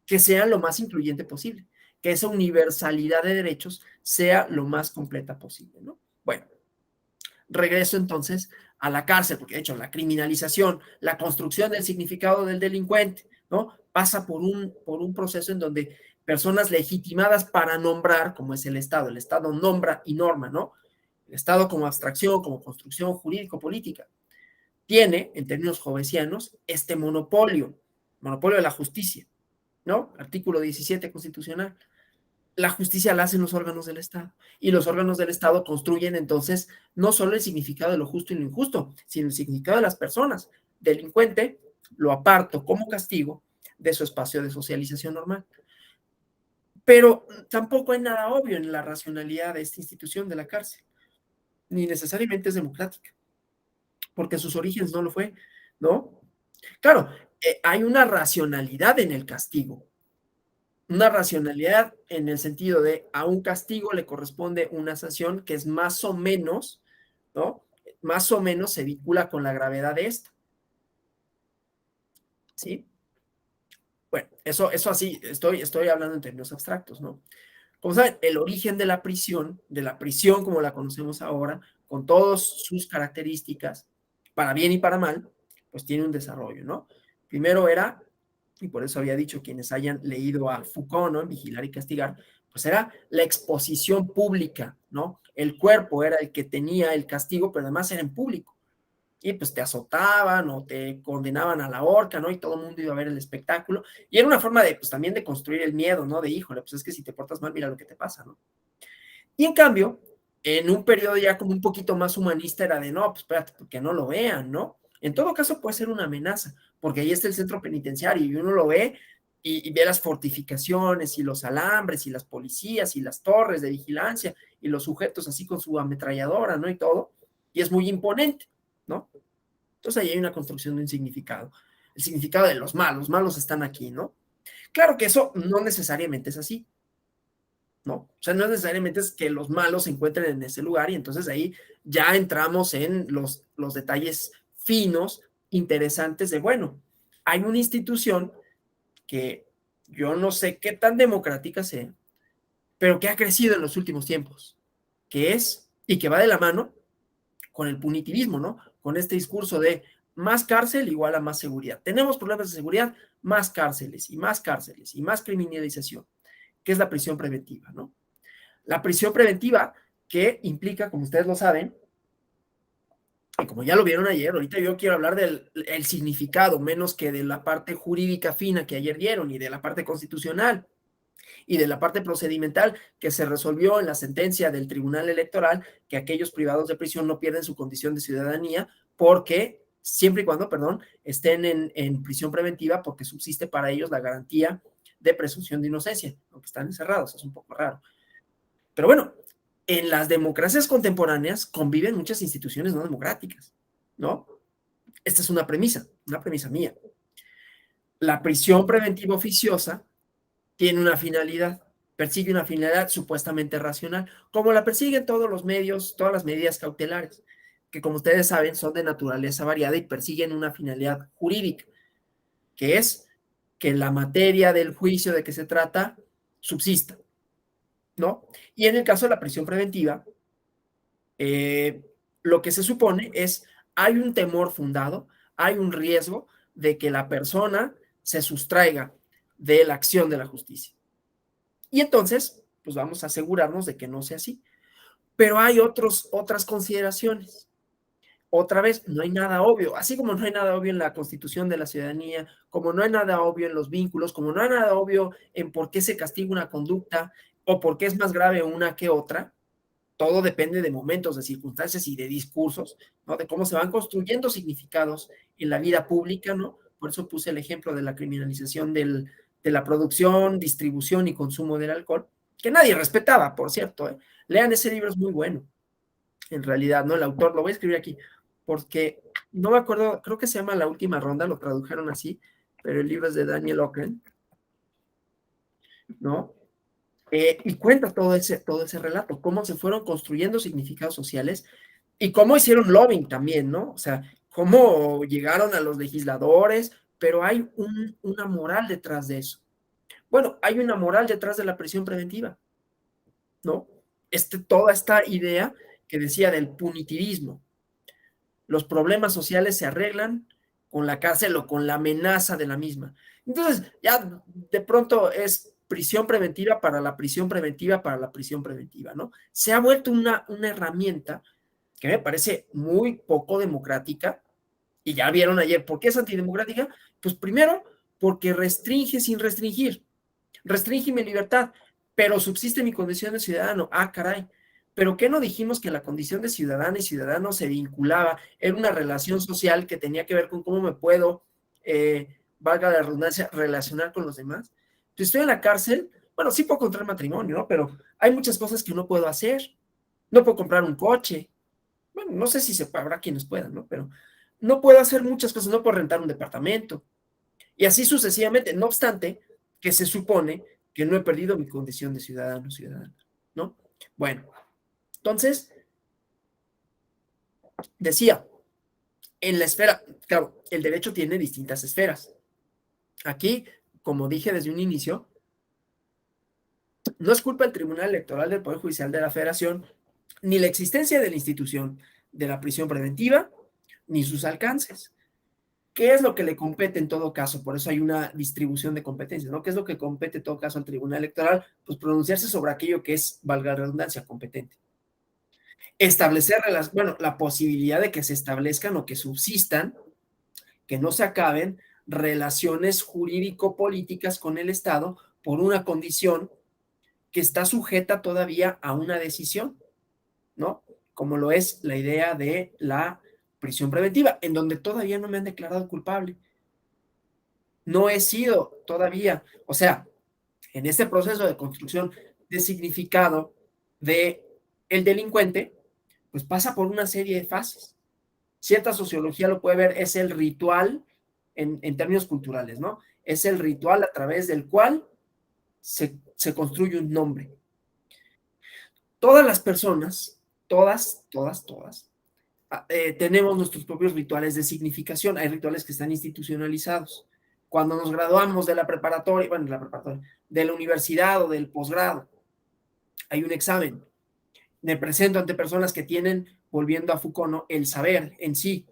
que sean lo más incluyente posible, que esa universalidad de derechos sea lo más completa posible, ¿no? Bueno, regreso entonces a la cárcel, porque de hecho la criminalización, la construcción del significado del delincuente, ¿no? Pasa por un proceso en donde personas legitimadas para nombrar, como es el Estado nombra y norma, ¿no? El Estado como abstracción, como construcción jurídico-política, tiene, en términos jovesianos, este monopolio de la justicia, ¿no? Artículo 17 constitucional. La justicia la hacen los órganos del Estado y los órganos del Estado construyen entonces no solo el significado de lo justo y lo injusto, sino el significado de las personas. Delincuente lo aparto como castigo de su espacio de socialización normal. Pero tampoco hay nada obvio en la racionalidad de esta institución de la cárcel, ni necesariamente es democrática, porque sus orígenes no lo fue, ¿no? Claro, hay una racionalidad en el castigo, una racionalidad en el sentido de a un castigo le corresponde una sanción que es más o menos, ¿no? Más o menos se vincula con la gravedad de esta, ¿sí? Bueno, eso así, estoy hablando en términos abstractos, ¿no? Como saben, el origen de la prisión como la conocemos ahora, con todas sus características, para bien y para mal, pues tiene un desarrollo, ¿no? Primero era, y por eso había dicho quienes hayan leído a Foucault, ¿no? En Vigilar y Castigar, pues era la exposición pública, ¿no? El cuerpo era el que tenía el castigo, pero además era en público. Y pues te azotaban o te condenaban a la horca, ¿no? Y todo el mundo iba a ver el espectáculo. Y era una forma de, pues también de construir el miedo, ¿no? De, híjole, pues es que si te portas mal, mira lo que te pasa, ¿no? Y en cambio, en un periodo ya como un poquito más humanista era de, no, pues espérate, que no lo vean, ¿no? En todo caso puede ser una amenaza, porque ahí está el centro penitenciario y uno lo ve y ve las fortificaciones y los alambres y las policías y las torres de vigilancia y los sujetos así con su ametralladora, ¿no? Y todo, y es muy imponente, ¿no? Entonces ahí hay una construcción de un significado, el significado de los malos están aquí, ¿no? Claro que eso no necesariamente es así, ¿no? O sea, no necesariamente es que los malos se encuentren en ese lugar y entonces ahí ya entramos en los detalles finos, interesantes de, bueno, hay una institución que yo no sé qué tan democrática sea, pero que ha crecido en los últimos tiempos, que es y que va de la mano con el punitivismo, ¿no? Con este discurso de más cárcel igual a más seguridad. Tenemos problemas de seguridad, más cárceles y más cárceles y más criminalización, que es la prisión preventiva, ¿no? La prisión preventiva que implica, como ustedes lo saben, y como ya lo vieron ayer, ahorita yo quiero hablar del el significado, menos que de la parte jurídica fina que ayer dieron y de la parte constitucional. Y de la parte procedimental que se resolvió en la sentencia del Tribunal Electoral, que aquellos privados de prisión no pierden su condición de ciudadanía porque siempre y cuando, perdón, estén en prisión preventiva porque subsiste para ellos la garantía de presunción de inocencia, aunque están encerrados, es un poco raro. Pero bueno, en las democracias contemporáneas conviven muchas instituciones no democráticas, ¿no? Esta es una premisa mía. La prisión preventiva oficiosa tiene una finalidad, persigue una finalidad supuestamente racional, como la persiguen todos los medios, todas las medidas cautelares, que como ustedes saben son de naturaleza variada y persiguen una finalidad jurídica, que es que la materia del juicio de que se trata subsista, ¿no? Y en el caso de la prisión preventiva, lo que se supone es, hay un temor fundado, hay un riesgo de que la persona se sustraiga de la acción de la justicia. Y entonces, pues vamos a asegurarnos de que no sea así. Pero hay otras consideraciones. Otra vez, no hay nada obvio, así como no hay nada obvio en la constitución de la ciudadanía, como no hay nada obvio en los vínculos, como no hay nada obvio en por qué se castiga una conducta o por qué es más grave una que otra, todo depende de momentos, de circunstancias y de discursos, ¿no? De cómo se van construyendo significados en la vida pública, ¿no? Por eso puse el ejemplo de la criminalización de la producción, distribución y consumo del alcohol, que nadie respetaba, por cierto, ¿eh? Lean ese libro, es muy bueno, en realidad, ¿no? El autor, lo voy a escribir aquí, porque no me acuerdo, creo que se llama La Última Ronda, lo tradujeron así, pero el libro es de Daniel Ocken, ¿no? Y cuenta todo ese relato, cómo se fueron construyendo significados sociales y cómo hicieron lobbying también, ¿no? O sea, cómo llegaron a los legisladores, pero hay una moral detrás de eso. Bueno, hay una moral detrás de la prisión preventiva, ¿no? Toda esta idea que decía del punitivismo. Los problemas sociales se arreglan con la cárcel o con la amenaza de la misma. Entonces, ya de pronto es prisión preventiva para la prisión preventiva para la prisión preventiva, ¿no? Se ha vuelto una herramienta que me parece muy poco democrática, y ya vieron ayer por qué es antidemocrática, pues primero porque restringe sin restringir, restringe mi libertad, pero subsiste mi condición de ciudadano. Ah, caray. Pero ¿qué no dijimos que la condición de ciudadana y ciudadano se vinculaba? Era una relación social que tenía que ver con cómo me puedo, valga la redundancia, relacionar con los demás. Si estoy en la cárcel, bueno, sí puedo contraer matrimonio, ¿no? Pero hay muchas cosas que no puedo hacer. No puedo comprar un coche. Bueno, no sé si habrá quienes puedan, ¿no? Pero no puedo hacer muchas cosas, no puedo rentar un departamento. Y así sucesivamente, no obstante, que se supone que no he perdido mi condición de ciudadano, ciudadana, ¿no? Bueno, entonces, decía, en la esfera, claro, el derecho tiene distintas esferas. Aquí, como dije desde un inicio, no es culpa del Tribunal Electoral del Poder Judicial de la Federación, ni la existencia de la institución de la prisión preventiva, ni sus alcances. ¿Qué es lo que le compete en todo caso? Por eso hay una distribución de competencias, ¿no? ¿Qué es lo que compete en todo caso al Tribunal Electoral? Pues pronunciarse sobre aquello que es, valga la redundancia, competente. Establecer, bueno, la posibilidad de que se establezcan o que subsistan, que no se acaben, relaciones jurídico-políticas con el Estado por una condición que está sujeta todavía a una decisión, ¿no? Como lo es la idea de la prisión preventiva, en donde todavía no me han declarado culpable. No he sido todavía, o sea, en este proceso de construcción de significado de el delincuente, pues pasa por una serie de fases. Cierta sociología lo puede ver, es el ritual en términos culturales, ¿no? Es el ritual a través del cual se construye un nombre. Todas las personas, todas, tenemos nuestros propios rituales de significación. Hay rituales que están institucionalizados. Cuando nos graduamos de la preparatoria, bueno, de la preparatoria, de la universidad o del posgrado, hay un examen. Me presento ante personas que tienen, volviendo a Foucault, ¿no? El saber en sí.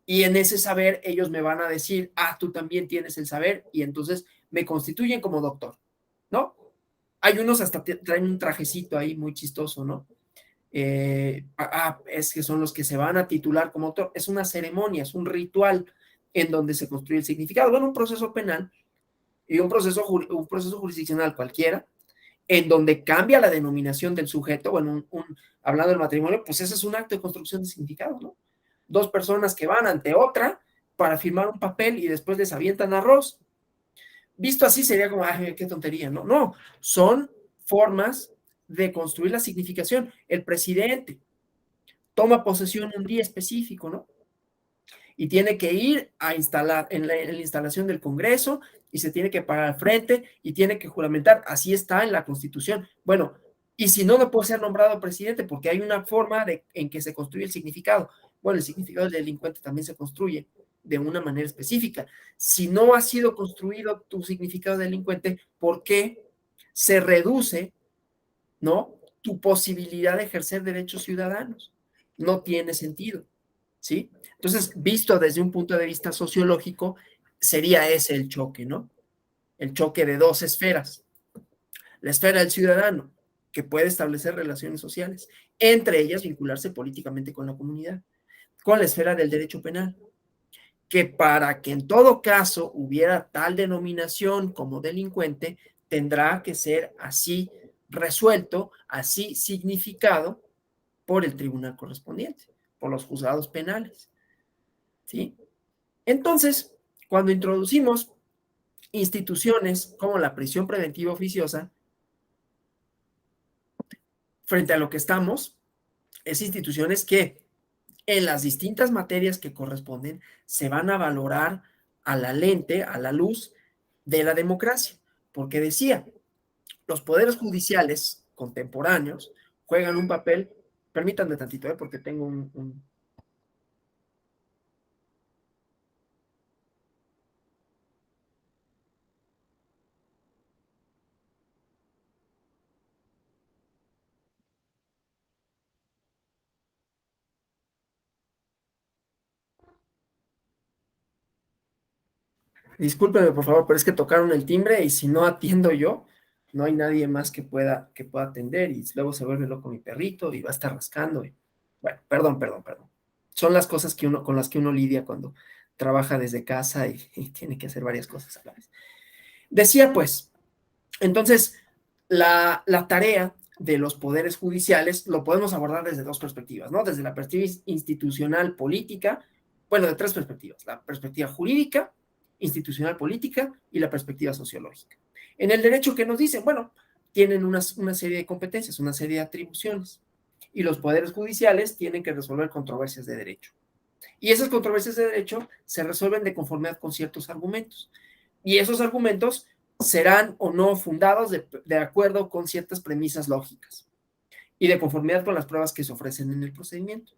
Y en ese saber ellos me van a decir, ah, tú también tienes el saber, y entonces me constituyen como doctor, ¿no? Hay unos hasta traen un trajecito ahí muy chistoso, ¿no? Es que son los que se van a titular como autor. Es una ceremonia, es un ritual en donde se construye el significado. Bueno, un proceso penal Y un proceso jurisdiccional cualquiera, en donde cambia la denominación del sujeto, bueno, hablando del matrimonio, pues ese es un acto de construcción de significado, ¿no? Dos personas que van ante otra para firmar un papel y después les avientan arroz. Visto así sería como, ay, qué tontería, ¿no? No, son formas de construir la significación. El presidente toma posesión un día específico, ¿no? Y tiene que ir a instalar en la instalación del Congreso y se tiene que parar al frente y tiene que juramentar. Así está en la Constitución. Bueno, y si no, no puede ser nombrado presidente porque hay una forma en que se construye el significado. Bueno, el significado del delincuente también se construye de una manera específica. Si no ha sido construido tu significado de delincuente, ¿por qué se reduce, ¿no?, tu posibilidad de ejercer derechos ciudadanos? No tiene sentido. ¿Sí? Entonces, visto desde un punto de vista sociológico, sería ese el choque, ¿no? El choque de dos esferas. La esfera del ciudadano, que puede establecer relaciones sociales, entre ellas vincularse políticamente con la comunidad, con la esfera del derecho penal, que para que en todo caso hubiera tal denominación como delincuente, tendrá que ser así resuelto, así significado por el tribunal correspondiente, por los juzgados penales, ¿sí? Entonces, cuando introducimos instituciones como la prisión preventiva oficiosa, frente a lo que estamos, es instituciones que en las distintas materias que corresponden se van a valorar a la lente, a la luz de la democracia. Porque decía, los poderes judiciales contemporáneos juegan un papel, permítanme tantito, porque tengo un. Discúlpeme, por favor, pero es que tocaron el timbre y si no atiendo yo, no hay nadie más que pueda atender y luego se vuelve loco mi perrito y va a estar rascando. Bueno, perdón, perdón, perdón. Son las cosas con las que uno lidia cuando trabaja desde casa y tiene que hacer varias cosas a la vez. Decía pues, entonces, la tarea de los poderes judiciales lo podemos abordar desde dos perspectivas, ¿no? Desde la perspectiva institucional política, bueno, de tres perspectivas, la perspectiva jurídica, institucional política y la perspectiva sociológica. En el derecho, ¿qué nos dicen? Bueno, tienen una serie de competencias, una serie de atribuciones, y los poderes judiciales tienen que resolver controversias de derecho. Y esas controversias de derecho se resuelven de conformidad con ciertos argumentos. Y esos argumentos serán o no fundados de acuerdo con ciertas premisas lógicas y de conformidad con las pruebas que se ofrecen en el procedimiento.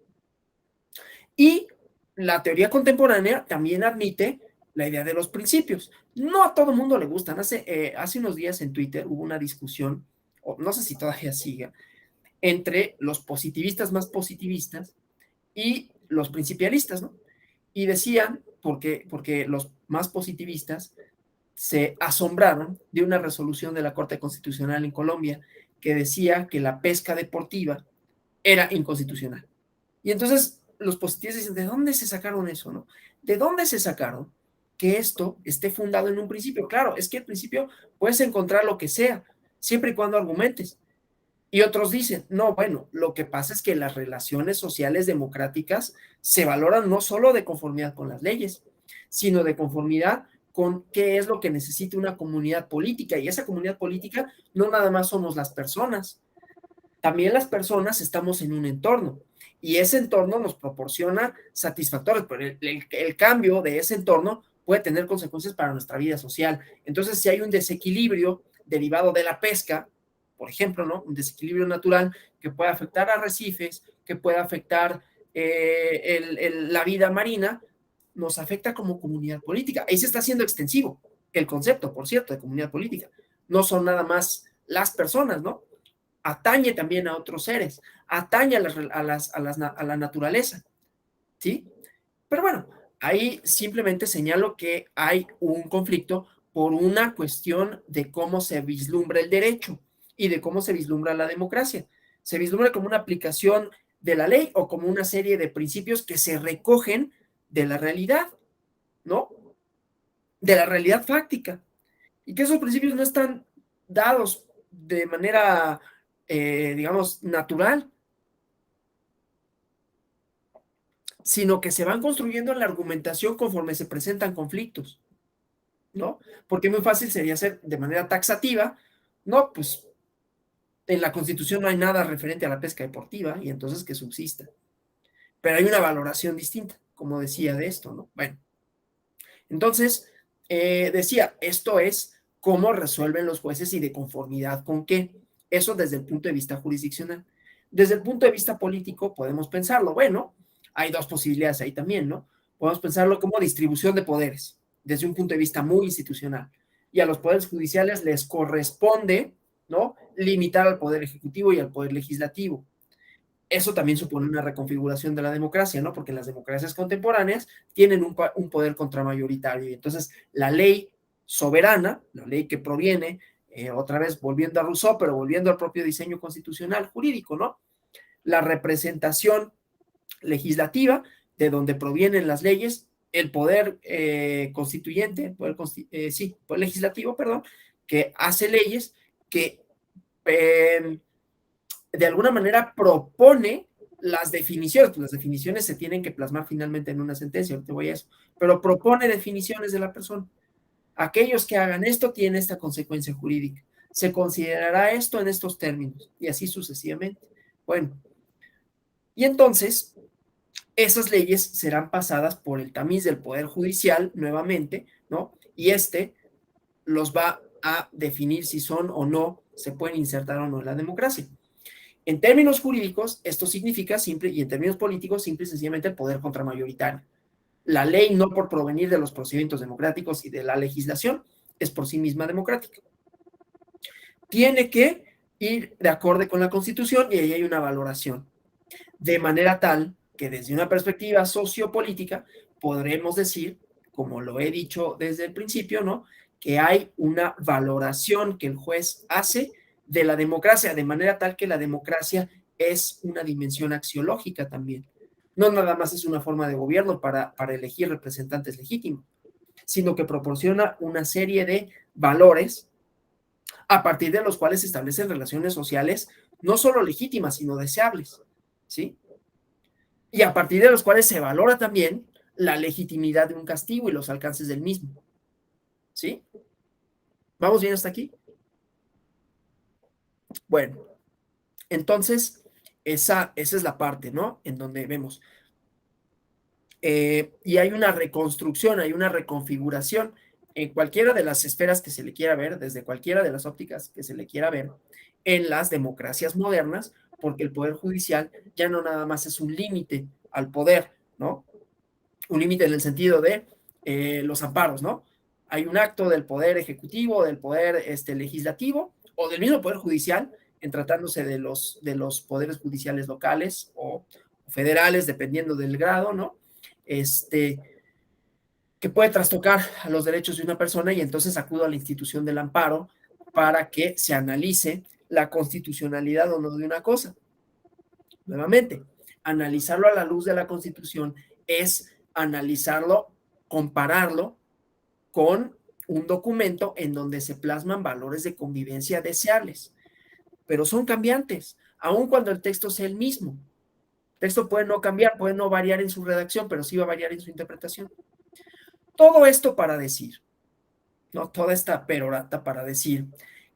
Y la teoría contemporánea también admite la idea de los principios. No a todo mundo le gustan. Hace unos días en Twitter hubo una discusión, o no sé si todavía siga, entre los positivistas más positivistas y los principialistas, ¿no? Y decían, porque los más positivistas se asombraron de una resolución de la Corte Constitucional en Colombia que decía que la pesca deportiva era inconstitucional. Y entonces los positivistas dicen, ¿de dónde se sacaron eso, no? ¿De dónde se sacaron que esto esté fundado en un principio? Claro, es que el principio puedes encontrar lo que sea, siempre y cuando argumentes. Y otros dicen, no, bueno, lo que pasa es que las relaciones sociales democráticas se valoran no solo de conformidad con las leyes, sino de conformidad con qué es lo que necesita una comunidad política. Y esa comunidad política no nada más somos las personas, también las personas estamos en un entorno. Y ese entorno nos proporciona satisfactores, pero el cambio de ese entorno puede tener consecuencias para nuestra vida social. Entonces, si hay un desequilibrio derivado de la pesca, por ejemplo, ¿no? Un desequilibrio natural que puede afectar a arrecifes, que puede afectar la vida marina, nos afecta como comunidad política. Ahí se está haciendo extensivo el concepto, por cierto, de comunidad política. No son nada más las personas, ¿no? Atañe también a otros seres, atañe a la naturaleza, ¿sí? Pero bueno, ahí simplemente señalo que hay un conflicto por una cuestión de cómo se vislumbra el derecho y de cómo se vislumbra la democracia. Se vislumbra como una aplicación de la ley o como una serie de principios que se recogen de la realidad, ¿no? De la realidad fáctica. y que esos principios no están dados de manera, digamos, natural, sino que se van construyendo en la argumentación conforme se presentan conflictos, ¿no? Porque muy fácil sería hacer de manera taxativa, no, pues en la Constitución no hay nada referente a la pesca deportiva y entonces que subsista. Pero hay una valoración distinta, como decía de esto, ¿no? Bueno, entonces, decía, esto es cómo resuelven los jueces y de conformidad con qué. Eso desde el punto de vista jurisdiccional. Desde el punto de vista político podemos pensarlo. Bueno, hay dos posibilidades ahí también, ¿no? Podemos pensarlo como distribución de poderes, desde un punto de vista muy institucional. Y a los poderes judiciales les corresponde, ¿no? Limitar al poder ejecutivo y al poder legislativo. Eso también supone una reconfiguración de la democracia, ¿no? Porque las democracias contemporáneas tienen un poder contramayoritario y entonces la ley soberana, la ley que proviene, otra vez volviendo a Rousseau, pero volviendo al propio diseño constitucional jurídico, ¿no? La representación legislativa, de donde provienen las leyes, el poder constituyente, poder legislativo, perdón, que hace leyes que de alguna manera propone las definiciones, pues las definiciones se tienen que plasmar finalmente en una sentencia, ahorita voy a eso, pero propone definiciones de la persona. Aquellos que hagan esto tienen esta consecuencia jurídica. Se considerará esto en estos términos y así sucesivamente. Bueno, y entonces esas leyes serán pasadas por el tamiz del Poder Judicial nuevamente, ¿no? Y los va a definir si son o no, se pueden insertar o no en la democracia. En términos jurídicos, esto significa simple, y en términos políticos, simple y sencillamente el poder contramayoritario. La ley, no por provenir de los procedimientos democráticos y de la legislación, es por sí misma democrática. Tiene que ir de acorde con la Constitución y ahí hay una valoración. De manera tal que desde una perspectiva sociopolítica podremos decir, como lo he dicho desde el principio, ¿no? Que hay una valoración que el juez hace de la democracia, de manera tal que la democracia es una dimensión axiológica también. No nada más es una forma de gobierno para elegir representantes legítimos, sino que proporciona una serie de valores a partir de los cuales se establecen relaciones sociales no solo legítimas, sino deseables, ¿sí? Y a partir de los cuales se valora también la legitimidad de un castigo y los alcances del mismo, ¿sí? ¿Vamos bien hasta aquí? Bueno, entonces, esa es la parte, ¿no? En donde vemos. Y hay una reconstrucción, hay una reconfiguración en cualquiera de las esferas que se le quiera ver, desde cualquiera de las ópticas que se le quiera ver, en las democracias modernas, porque el poder judicial ya no nada más es un límite al poder, ¿no? Un límite en el sentido de los amparos, ¿no? Hay un acto del poder ejecutivo, del poder legislativo o del mismo poder judicial, en tratándose de los poderes judiciales locales o federales, dependiendo del grado, ¿no? Que puede trastocar a los derechos de una persona y entonces acudo a la institución del amparo para que se analice la constitucionalidad o no de una cosa. Nuevamente, analizarlo a la luz de la Constitución es analizarlo, compararlo con un documento en donde se plasman valores de convivencia deseables, pero son cambiantes, aun cuando el texto sea el mismo. El texto puede no cambiar, puede no variar en su redacción, pero sí va a variar en su interpretación. Todo esto para decir, ¿no? Toda esta perorata para decir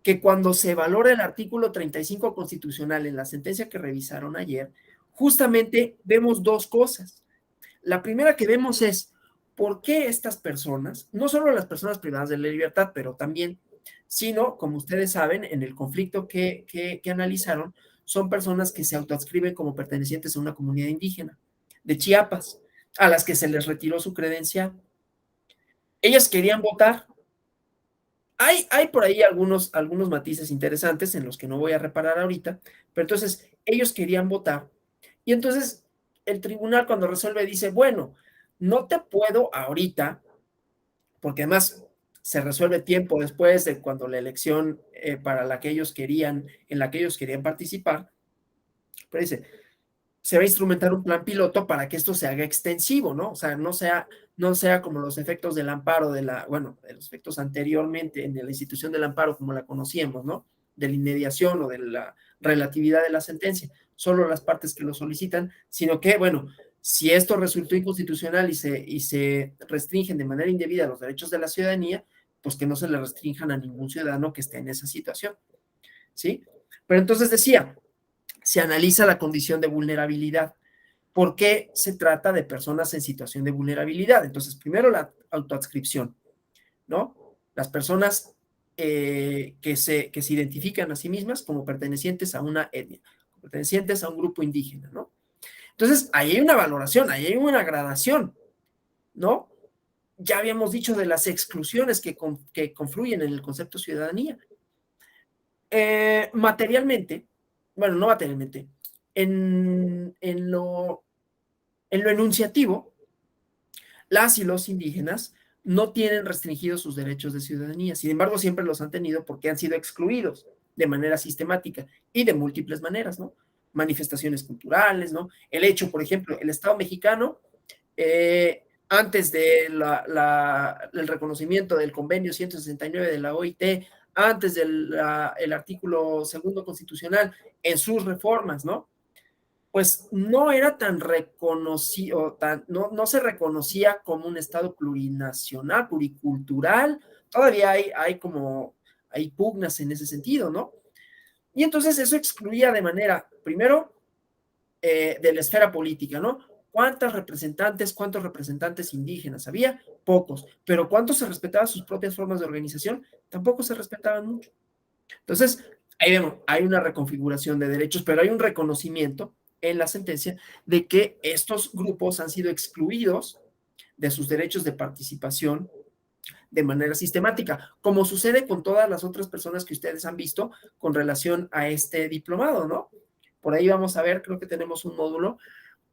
que cuando se valora el artículo 35 constitucional en la sentencia que revisaron ayer, justamente vemos dos cosas. La primera que vemos es por qué estas personas, no solo las personas privadas de la libertad, pero también, sino, como ustedes saben, en el conflicto que analizaron, son personas que se autoadscriben como pertenecientes a una comunidad indígena de Chiapas, a las que se les retiró su credencial. Ellas querían votar. Hay por ahí algunos matices interesantes en los que no voy a reparar ahorita, pero entonces ellos querían votar y entonces el tribunal cuando resuelve dice, bueno, no te puedo ahorita, porque además se resuelve tiempo después de cuando la elección para la que ellos querían, en la que ellos querían participar, pero dice, se va a instrumentar un plan piloto para que esto se haga extensivo, ¿no? O sea, no sea como los efectos del amparo bueno, de los efectos anteriormente en la institución del amparo como la conocíamos, ¿no? De la inmediación o de la relatividad de la sentencia, solo las partes que lo solicitan, sino que, bueno, si esto resultó inconstitucional y se restringen de manera indebida los derechos de la ciudadanía, pues que no se le restrinjan a ningún ciudadano que esté en esa situación, ¿sí? Pero entonces decía, se analiza la condición de vulnerabilidad. ¿Por qué se trata de personas en situación de vulnerabilidad? Entonces, primero la autoadscripción, ¿no? Las personas que se identifican a sí mismas como pertenecientes a una etnia, pertenecientes a un grupo indígena, ¿no? Entonces, ahí hay una valoración, ahí hay una gradación, ¿no? Ya habíamos dicho de las exclusiones que confluyen en el concepto de ciudadanía. Materialmente, bueno, no materialmente, en lo enunciativo, las y los indígenas no tienen restringidos sus derechos de ciudadanía, sin embargo siempre los han tenido porque han sido excluidos de manera sistemática y de múltiples maneras, ¿no? Manifestaciones culturales, ¿no? El hecho, por ejemplo, el Estado mexicano, antes del reconocimiento del convenio 169 de la OIT, antes del artículo segundo constitucional, en sus reformas, ¿no? Pues no era tan reconocido, no se reconocía como un Estado plurinacional, pluricultural, todavía hay pugnas en ese sentido, ¿no? Y entonces eso excluía de manera, primero, de la esfera política, ¿no? ¿Cuántos representantes indígenas había? Pocos, pero ¿cuántos se respetaban sus propias formas de organización? Tampoco se respetaban mucho. Entonces, ahí vemos, hay una reconfiguración de derechos, pero hay un reconocimiento en la sentencia de que estos grupos han sido excluidos de sus derechos de participación de manera sistemática, como sucede con todas las otras personas que ustedes han visto con relación a este diplomado, ¿no? Por ahí vamos a ver, creo que tenemos un módulo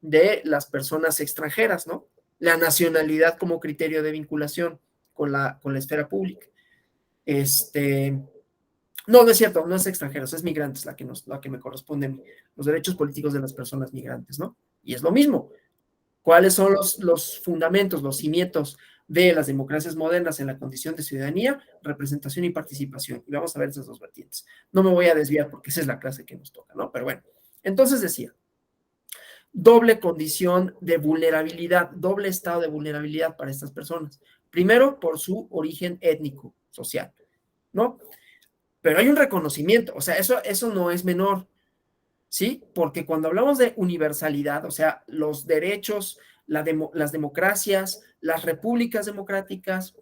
de las personas extranjeras, ¿no? La nacionalidad como criterio de vinculación con la esfera pública. No, no es cierto, no es extranjeros, es migrantes la que me corresponde a mí, los derechos políticos de las personas migrantes, ¿no? Y es lo mismo. ¿Cuáles son los fundamentos, los cimientos de las democracias modernas en la condición de ciudadanía, representación y participación? Y vamos a ver esas dos vertientes. No me voy a desviar porque esa es la clase que nos toca, ¿no? Pero bueno, entonces decía, doble condición de vulnerabilidad, doble estado de vulnerabilidad para estas personas. Primero, por su origen étnico, social, ¿no? Pero hay un reconocimiento, o sea, eso no es menor, ¿sí? Porque cuando hablamos de universalidad, o sea, los derechos, las democracias, las repúblicas democráticas,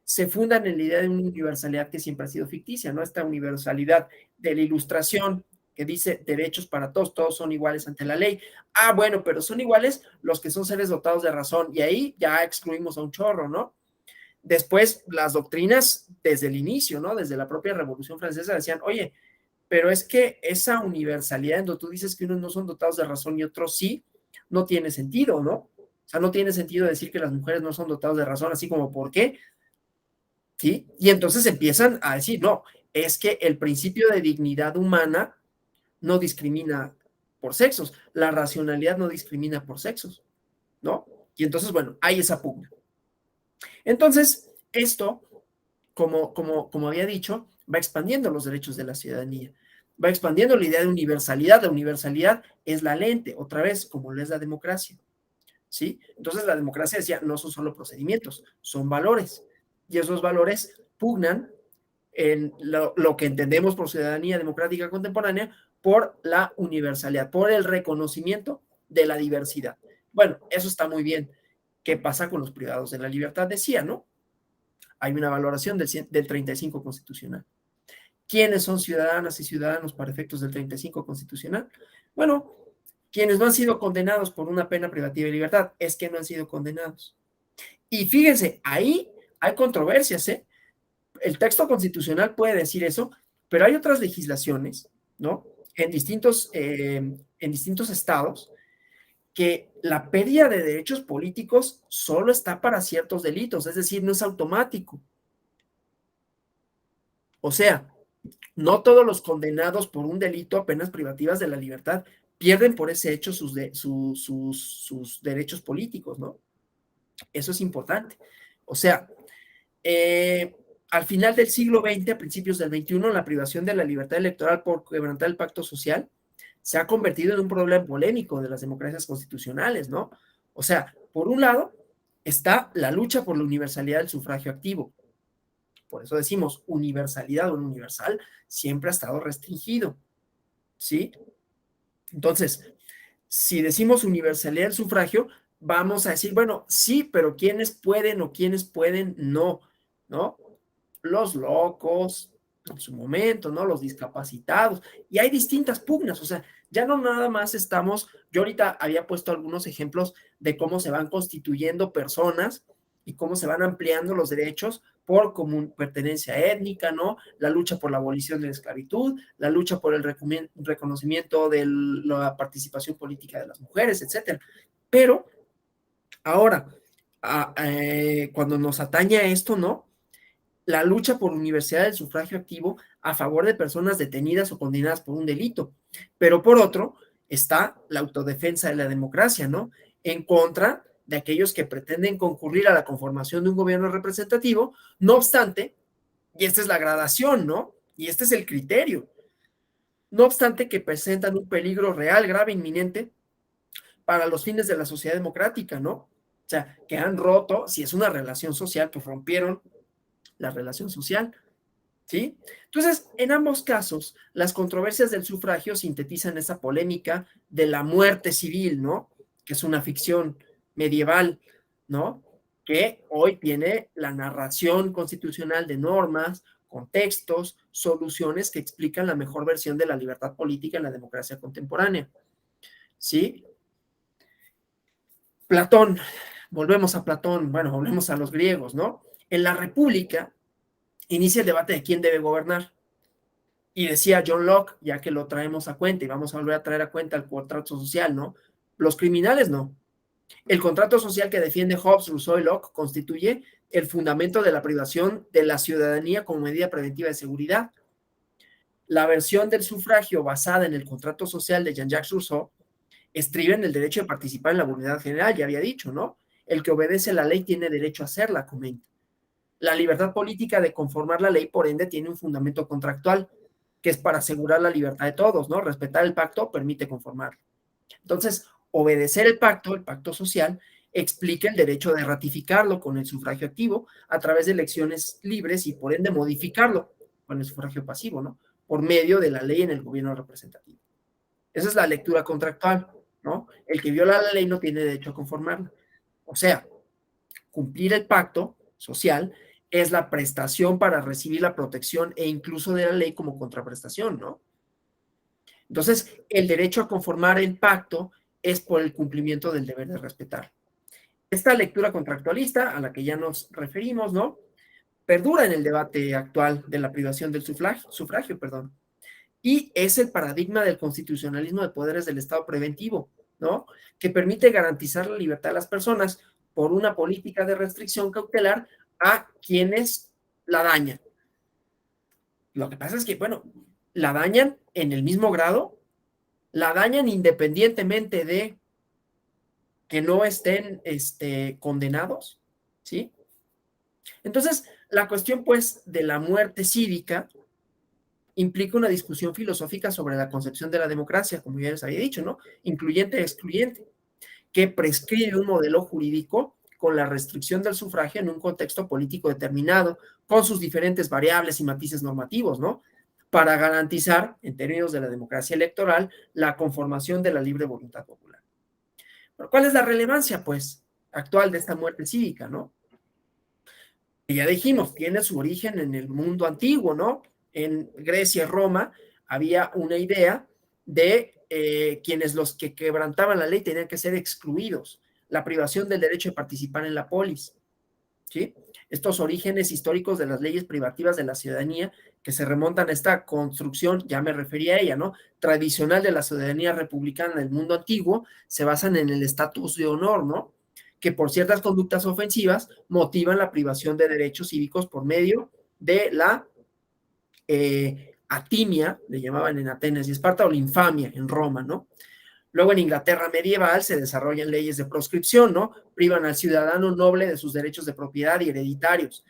se fundan en la idea de una universalidad que siempre ha sido ficticia, ¿no? Esta universalidad de la Ilustración que dice derechos para todos, todos son iguales ante la ley. Ah, bueno, pero son iguales los que son seres dotados de razón, y ahí ya excluimos a un chorro, ¿no? Después, las doctrinas desde el inicio, ¿no? Desde la propia Revolución Francesa decían, oye, pero es que esa universalidad en donde tú dices que unos no son dotados de razón y otros sí, no tiene sentido, ¿no? O sea, no tiene sentido decir que las mujeres no son dotadas de razón, así como ¿por qué? ¿Sí? Y entonces empiezan a decir, no, es que el principio de dignidad humana no discrimina por sexos, la racionalidad no discrimina por sexos, ¿no? Y entonces, bueno, hay esa pugna. Entonces, esto, como había dicho, va expandiendo los derechos de la ciudadanía, va expandiendo la idea de universalidad. La universalidad es la lente, otra vez, como lo es la democracia, ¿sí? Entonces, la democracia decía, no son solo procedimientos, son valores, y esos valores pugnan en lo que entendemos por ciudadanía democrática contemporánea, por la universalidad, por el reconocimiento de la diversidad. Bueno, eso está muy bien. ¿Qué pasa con los privados de la libertad? Decía, ¿no? Hay una valoración del 35 constitucional. ¿Quiénes son ciudadanas y ciudadanos para efectos del 35 constitucional? Bueno, quienes no han sido condenados por una pena privativa de libertad, es que no han sido condenados. Y fíjense, ahí hay controversias, ¿eh? El texto constitucional puede decir eso, pero hay otras legislaciones, ¿no? En distintos estados, que la pérdida de derechos políticos solo está para ciertos delitos, es decir, no es automático. O sea, no todos los condenados por un delito a penas privativas de la libertad pierden por ese hecho sus derechos políticos, ¿no? Eso es importante. O sea, al final del siglo XX, a principios del XXI, la privación de la libertad electoral por quebrantar el pacto social se ha convertido en un problema polémico de las democracias constitucionales, ¿no? O sea, por un lado está la lucha por la universalidad del sufragio activo. Por eso decimos universalidad o universal siempre ha estado restringido, ¿sí? Entonces, si decimos universalidad del sufragio, vamos a decir, bueno, sí, pero ¿quiénes pueden o quiénes pueden no? ¿No? Los locos, en su momento, ¿no? Los discapacitados. Y hay distintas pugnas, o sea, ya no nada más estamos, yo ahorita había puesto algunos ejemplos de cómo se van constituyendo personas y cómo se van ampliando los derechos por común pertenencia étnica, ¿no? La lucha por la abolición de la esclavitud, la lucha por el reconocimiento de la participación política de las mujeres, etcétera. Pero ahora, cuando nos atañe a esto, ¿no? La lucha por universidad del sufragio activo a favor de personas detenidas o condenadas por un delito. Pero por otro, está la autodefensa de la democracia, ¿no? En contra de aquellos que pretenden concurrir a la conformación de un gobierno representativo, no obstante, y esta es la gradación, ¿no? Y este es el criterio, no obstante que presentan un peligro real, grave, inminente para los fines de la sociedad democrática, ¿no? O sea, que han roto, si es una relación social, pues rompieron la relación social, ¿sí? Entonces, en ambos casos, las controversias del sufragio sintetizan esa polémica de la muerte civil, ¿no? Que es una ficción medieval, ¿no? Que hoy tiene la narración constitucional de normas, contextos, soluciones que explican la mejor versión de la libertad política en la democracia contemporánea, ¿sí? Platón, volvemos a Platón, bueno, volvemos a los griegos, ¿no? En la República inicia el debate de quién debe gobernar. Y decía John Locke, ya que lo traemos a cuenta y vamos a volver a traer a cuenta el contrato social, ¿no? Los criminales no. El contrato social que defiende Hobbes, Rousseau y Locke constituye el fundamento de la privación de la ciudadanía como medida preventiva de seguridad. La versión del sufragio basada en el contrato social de Jean-Jacques Rousseau estriba en el derecho de participar en la voluntad general, ya había dicho, ¿no? El que obedece la ley tiene derecho a hacerla, comenta. La libertad política de conformar la ley, por ende, tiene un fundamento contractual, que es para asegurar la libertad de todos, ¿no? Respetar el pacto permite conformarlo. Entonces, obedecer el pacto social, explica el derecho de ratificarlo con el sufragio activo a través de elecciones libres y por ende modificarlo con el sufragio pasivo, ¿no? Por medio de la ley en el gobierno representativo. Esa es la lectura contractual, ¿no? El que viola la ley no tiene derecho a conformarla. O sea, cumplir el pacto social es la prestación para recibir la protección e incluso de la ley como contraprestación, ¿no? Entonces, el derecho a conformar el pacto es por el cumplimiento del deber de respetar. Esta lectura contractualista a la que ya nos referimos, ¿no? Perdura en el debate actual de la privación del sufragio, perdón. Y es el paradigma del constitucionalismo de poderes del Estado preventivo, ¿no? Que permite garantizar la libertad de las personas por una política de restricción cautelar a quienes la dañan. Lo que pasa es que, bueno, la dañan en el mismo grado, la dañan independientemente de que no estén condenados, ¿sí? Entonces, la cuestión, pues, de la muerte cívica implica una discusión filosófica sobre la concepción de la democracia, como ya les había dicho, ¿no? Incluyente e excluyente, que prescribe un modelo jurídico con la restricción del sufragio en un contexto político determinado, con sus diferentes variables y matices normativos, ¿no? Para garantizar, en términos de la democracia electoral, la conformación de la libre voluntad popular. Pero ¿cuál es la relevancia, pues, actual de esta muerte cívica, ¿no? Ya dijimos, tiene su origen en el mundo antiguo, ¿no? En Grecia y Roma había una idea de quienes los que quebrantaban la ley tenían que ser excluidos, la privación del derecho de participar en la polis, ¿sí? Estos orígenes históricos de las leyes privativas de la ciudadanía que se remontan a esta construcción, ya me refería a ella, ¿no? Tradicional de la ciudadanía republicana del mundo antiguo, se basan en el estatus de honor, ¿no? Que por ciertas conductas ofensivas motivan la privación de derechos cívicos por medio de la atimia, le llamaban en Atenas y Esparta, o la infamia en Roma, ¿no? Luego en Inglaterra medieval se desarrollan leyes de proscripción, ¿no? Privan al ciudadano noble de sus derechos de propiedad y hereditarios.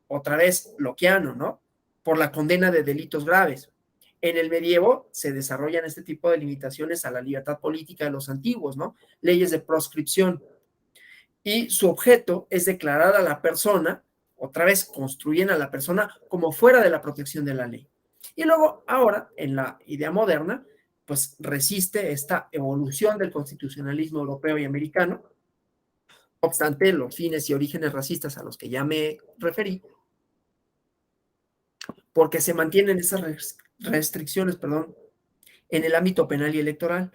Otra vez, Lockeano, ¿no? Por la condena de delitos graves. En el medievo se desarrollan este tipo de limitaciones a la libertad política de los antiguos, ¿no? Leyes de proscripción. Y su objeto es declarar a la persona, otra vez construyen a la persona como fuera de la protección de la ley. Y luego, ahora, en la idea moderna, pues resiste esta evolución del constitucionalismo europeo y americano. No obstante, los fines y orígenes racistas a los que ya me referí, porque se mantienen esas restricciones, perdón, en el ámbito penal y electoral,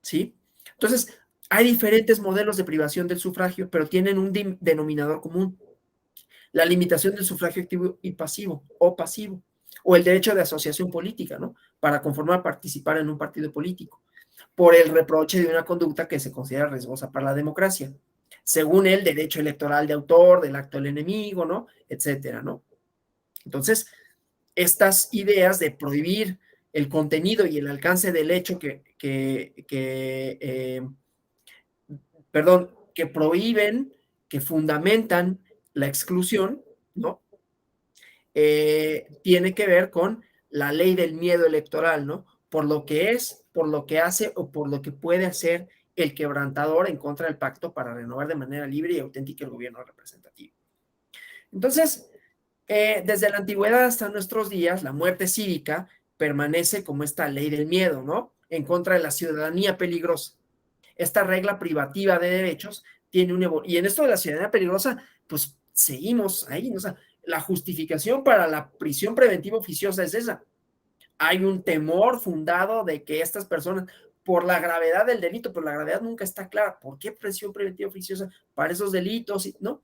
¿sí? Entonces, hay diferentes modelos de privación del sufragio, pero tienen un denominador común: la limitación del sufragio activo y pasivo, o el derecho de asociación política, ¿no? Para conformar participar en un partido político, por el reproche de una conducta que se considera riesgosa para la democracia, según el derecho electoral de autor, del acto del enemigo, ¿no? Etcétera, ¿no? Entonces, estas ideas de prohibir el contenido y el alcance del hecho que prohíben, que fundamentan la exclusión, ¿no? Tiene que ver con la ley del miedo electoral, ¿no? Por lo que es, por lo que hace o por lo que puede hacer el quebrantador en contra del pacto para renovar de manera libre y auténtica el gobierno representativo. Entonces, desde la antigüedad hasta nuestros días, la muerte cívica permanece como esta ley del miedo, ¿no? En contra de la ciudadanía peligrosa. Esta regla privativa de derechos tiene un... Y en esto de la ciudadanía peligrosa, pues seguimos ahí, ¿no? O sea, la justificación para la prisión preventiva oficiosa es esa. Hay un temor fundado de que estas personas, por la gravedad del delito, pero la gravedad nunca está clara. ¿Por qué prisión preventiva oficiosa para esos delitos? ¿No?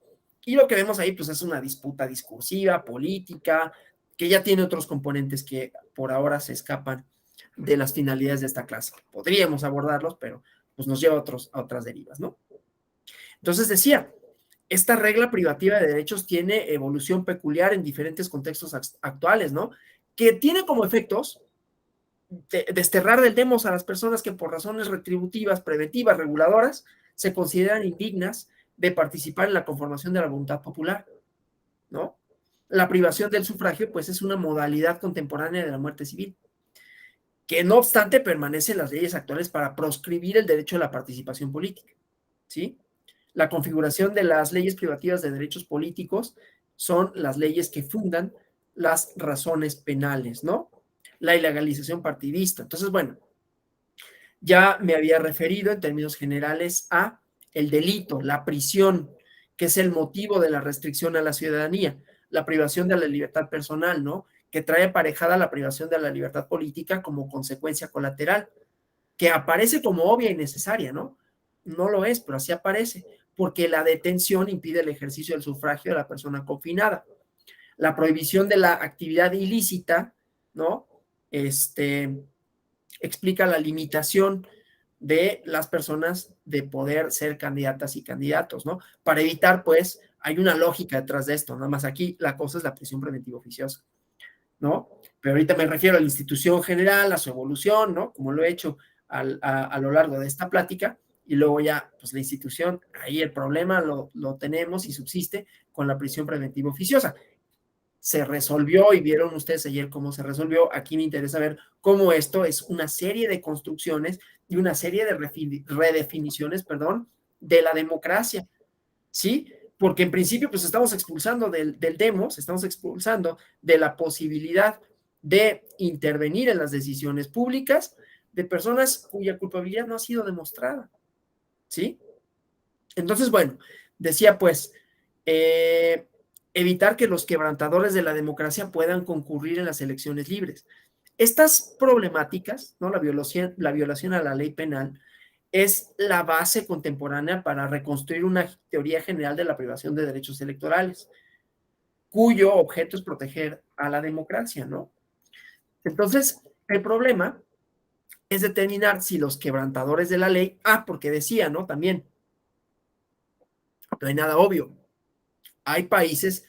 Y lo que vemos ahí, pues es una disputa discursiva, política, que ya tiene otros componentes que por ahora se escapan de las finalidades de esta clase. Podríamos abordarlos, pero pues nos lleva a otras derivas, ¿no? Entonces decía, esta regla privativa de derechos tiene evolución peculiar en diferentes contextos actuales, ¿no? Que tiene como efectos desterrar del demos a las personas que por razones retributivas, preventivas, reguladoras, se consideran indignas de participar en la conformación de la voluntad popular, ¿no? La privación del sufragio, pues, es una modalidad contemporánea de la muerte civil, que no obstante permanecen las leyes actuales para proscribir el derecho a la participación política, ¿sí? La configuración de las leyes privativas de derechos políticos son las leyes que fundan las razones penales, ¿no? La ilegalización partidista. Entonces, bueno, ya me había referido en términos generales a el delito, la prisión, que es el motivo de la restricción a la ciudadanía, la privación de la libertad personal, ¿no? Que trae aparejada la privación de la libertad política como consecuencia colateral, que aparece como obvia y necesaria, ¿no? No lo es, pero así aparece, porque la detención impide el ejercicio del sufragio de la persona confinada. La prohibición de la actividad ilícita, ¿no? Explica la limitación de las personas de poder ser candidatas y candidatos, ¿no? Para evitar, pues, hay una lógica detrás de esto, nada más aquí la cosa es la prisión preventiva oficiosa, ¿no? Pero ahorita me refiero a la institución general, a su evolución, ¿no? Como lo he hecho a lo largo de esta plática, y luego ya, pues la institución, ahí el problema lo tenemos y subsiste con la prisión preventiva oficiosa. Se resolvió y vieron ustedes ayer cómo se resolvió. Aquí me interesa ver cómo esto es una serie de construcciones y una serie de redefiniciones, perdón, de la democracia, ¿sí? Porque en principio, pues estamos expulsando del demos, estamos expulsando de la posibilidad de intervenir en las decisiones públicas de personas cuya culpabilidad no ha sido demostrada, ¿sí? Entonces, bueno, decía pues, eh, evitar que los quebrantadores de la democracia puedan concurrir en las elecciones libres. Estas problemáticas, ¿no? La violación a la ley penal, es la base contemporánea para reconstruir una teoría general de la privación de derechos electorales, cuyo objeto es proteger a la democracia, ¿no? Entonces, el problema es determinar si los quebrantadores de la ley, porque decía, ¿no? También, no hay nada obvio. Hay países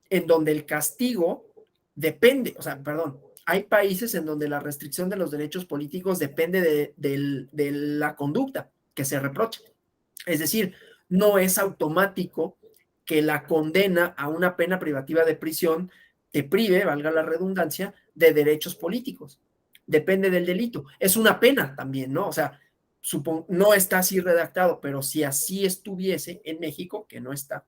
en donde el castigo depende, o sea, perdón, hay países en donde la restricción de los derechos políticos depende de la conducta que se reproche. Es decir, no es automático que la condena a una pena privativa de prisión te prive, valga la redundancia, de derechos políticos. Depende del delito. Es una pena también, ¿no? O sea, no está así redactado, pero si así estuviese en México, que no está,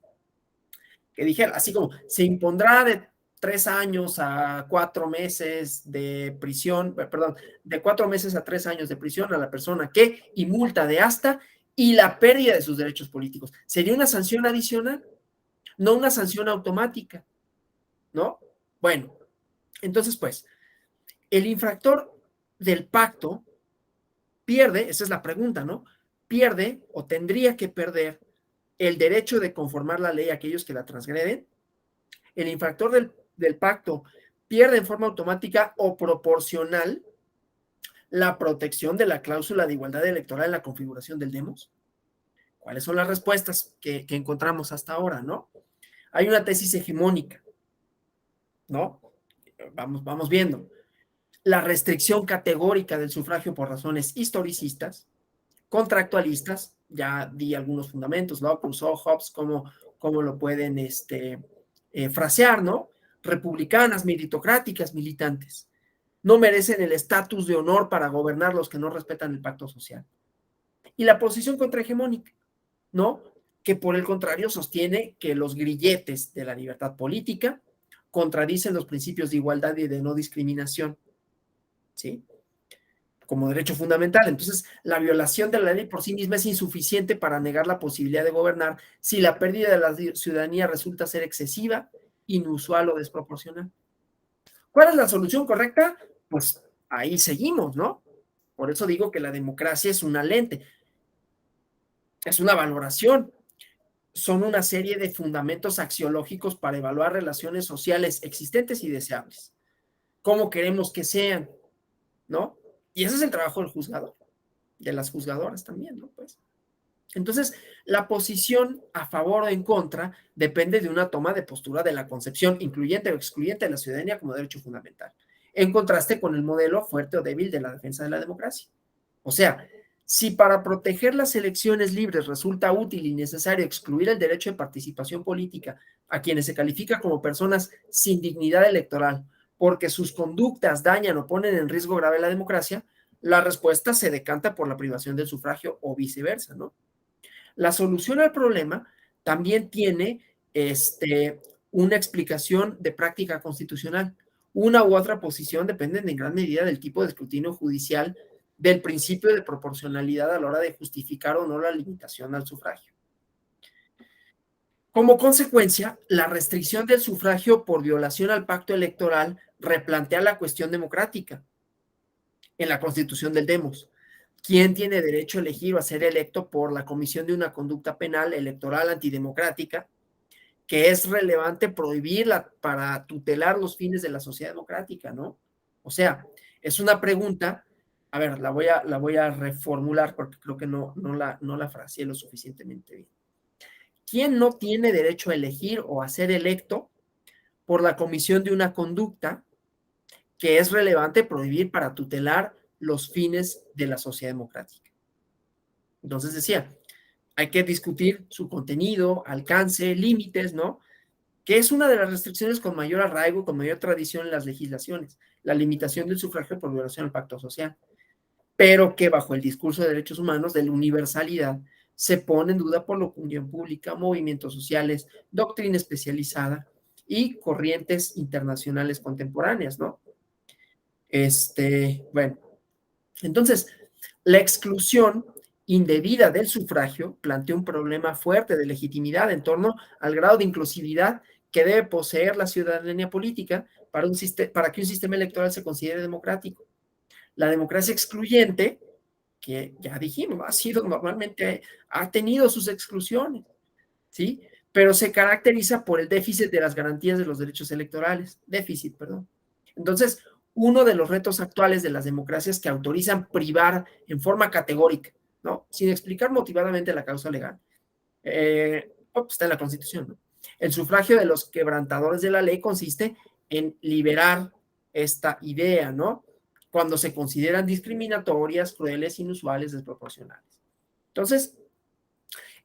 que dijera, así como se impondrá de 3 años a 4 meses de prisión, perdón, de 4 meses a 3 años de prisión a la persona que, y multa de hasta, y la pérdida de sus derechos políticos. Sería una sanción adicional, no una sanción automática, ¿no? Bueno, entonces, pues, el infractor del pacto pierde, esa es la pregunta, ¿no? Pierde o tendría que perder el derecho de conformar la ley a aquellos que la transgreden. El infractor del pacto pierde en forma automática o proporcional la protección de la cláusula de igualdad electoral en la configuración del demos. ¿Cuáles son las respuestas que encontramos hasta ahora, no? Hay una tesis hegemónica, ¿no? Vamos viendo. La restricción categórica del sufragio por razones historicistas, contractualistas, ya di algunos fundamentos, ¿no? Rousseau, Hobbes, cómo lo pueden frasear, ¿no? Republicanas, meritocráticas, militantes. No merecen el estatus de honor para gobernar los que no respetan el pacto social. Y la posición contrahegemónica, ¿no? Que por el contrario sostiene que los grilletes de la libertad política contradicen los principios de igualdad y de no discriminación, ¿sí? Como derecho fundamental. Entonces, la violación de la ley por sí misma es insuficiente para negar la posibilidad de gobernar si la pérdida de la ciudadanía resulta ser excesiva, inusual o desproporcional. ¿Cuál es la solución correcta? Pues ahí seguimos, ¿no? Por eso digo que la democracia es una lente, es una valoración, son una serie de fundamentos axiológicos para evaluar relaciones sociales existentes y deseables. ¿Cómo queremos que sean? ¿No? Y ese es el trabajo del juzgador, de las juzgadoras también, ¿no? Pues. Entonces, la posición a favor o en contra depende de una toma de postura de la concepción incluyente o excluyente de la ciudadanía como derecho fundamental, en contraste con el modelo fuerte o débil de la defensa de la democracia. O sea, si para proteger las elecciones libres resulta útil y necesario excluir el derecho de participación política a quienes se califica como personas sin dignidad electoral porque sus conductas dañan o ponen en riesgo grave la democracia, la respuesta se decanta por la privación del sufragio o viceversa, ¿no? La solución al problema también tiene una explicación de práctica constitucional. Una u otra posición dependen en gran medida del tipo de escrutinio judicial, del principio de proporcionalidad a la hora de justificar o no la limitación al sufragio. Como consecuencia, la restricción del sufragio por violación al pacto electoral replantea la cuestión democrática en la Constitución del Demos. ¿Quién tiene derecho a elegir o a ser electo por la comisión de una conducta penal electoral antidemocrática que es relevante prohibirla para tutelar los fines de la sociedad democrática, ¿no? O sea, es una pregunta, a ver, la voy a reformular porque creo que no la fraseé lo suficientemente bien. ¿Quién no tiene derecho a elegir o a ser electo por la comisión de una conducta que es relevante prohibir para tutelar los fines de la sociedad democrática? Entonces decía, hay que discutir su contenido, alcance, límites, ¿no? Que es una de las restricciones con mayor arraigo, con mayor tradición en las legislaciones, la limitación del sufragio por violación al pacto social, pero que bajo el discurso de derechos humanos, de la universalidad, se pone en duda por la opinión pública, movimientos sociales, doctrina especializada y corrientes internacionales contemporáneas, ¿no? Bueno, entonces, la exclusión indebida del sufragio plantea un problema fuerte de legitimidad en torno al grado de inclusividad que debe poseer la ciudadanía política para que un sistema electoral se considere democrático. La democracia excluyente, que ya dijimos, ha tenido sus exclusiones, ¿sí? Pero se caracteriza por el déficit de las garantías de los derechos electorales. Déficit, perdón. Entonces, uno de los retos actuales de las democracias que autorizan privar en forma categórica, ¿no? Sin explicar motivadamente la causa legal. Está en la Constitución, ¿no? El sufragio de los quebrantadores de la ley consiste en liberar esta idea, ¿no? Cuando se consideran discriminatorias, crueles, inusuales, desproporcionales. Entonces,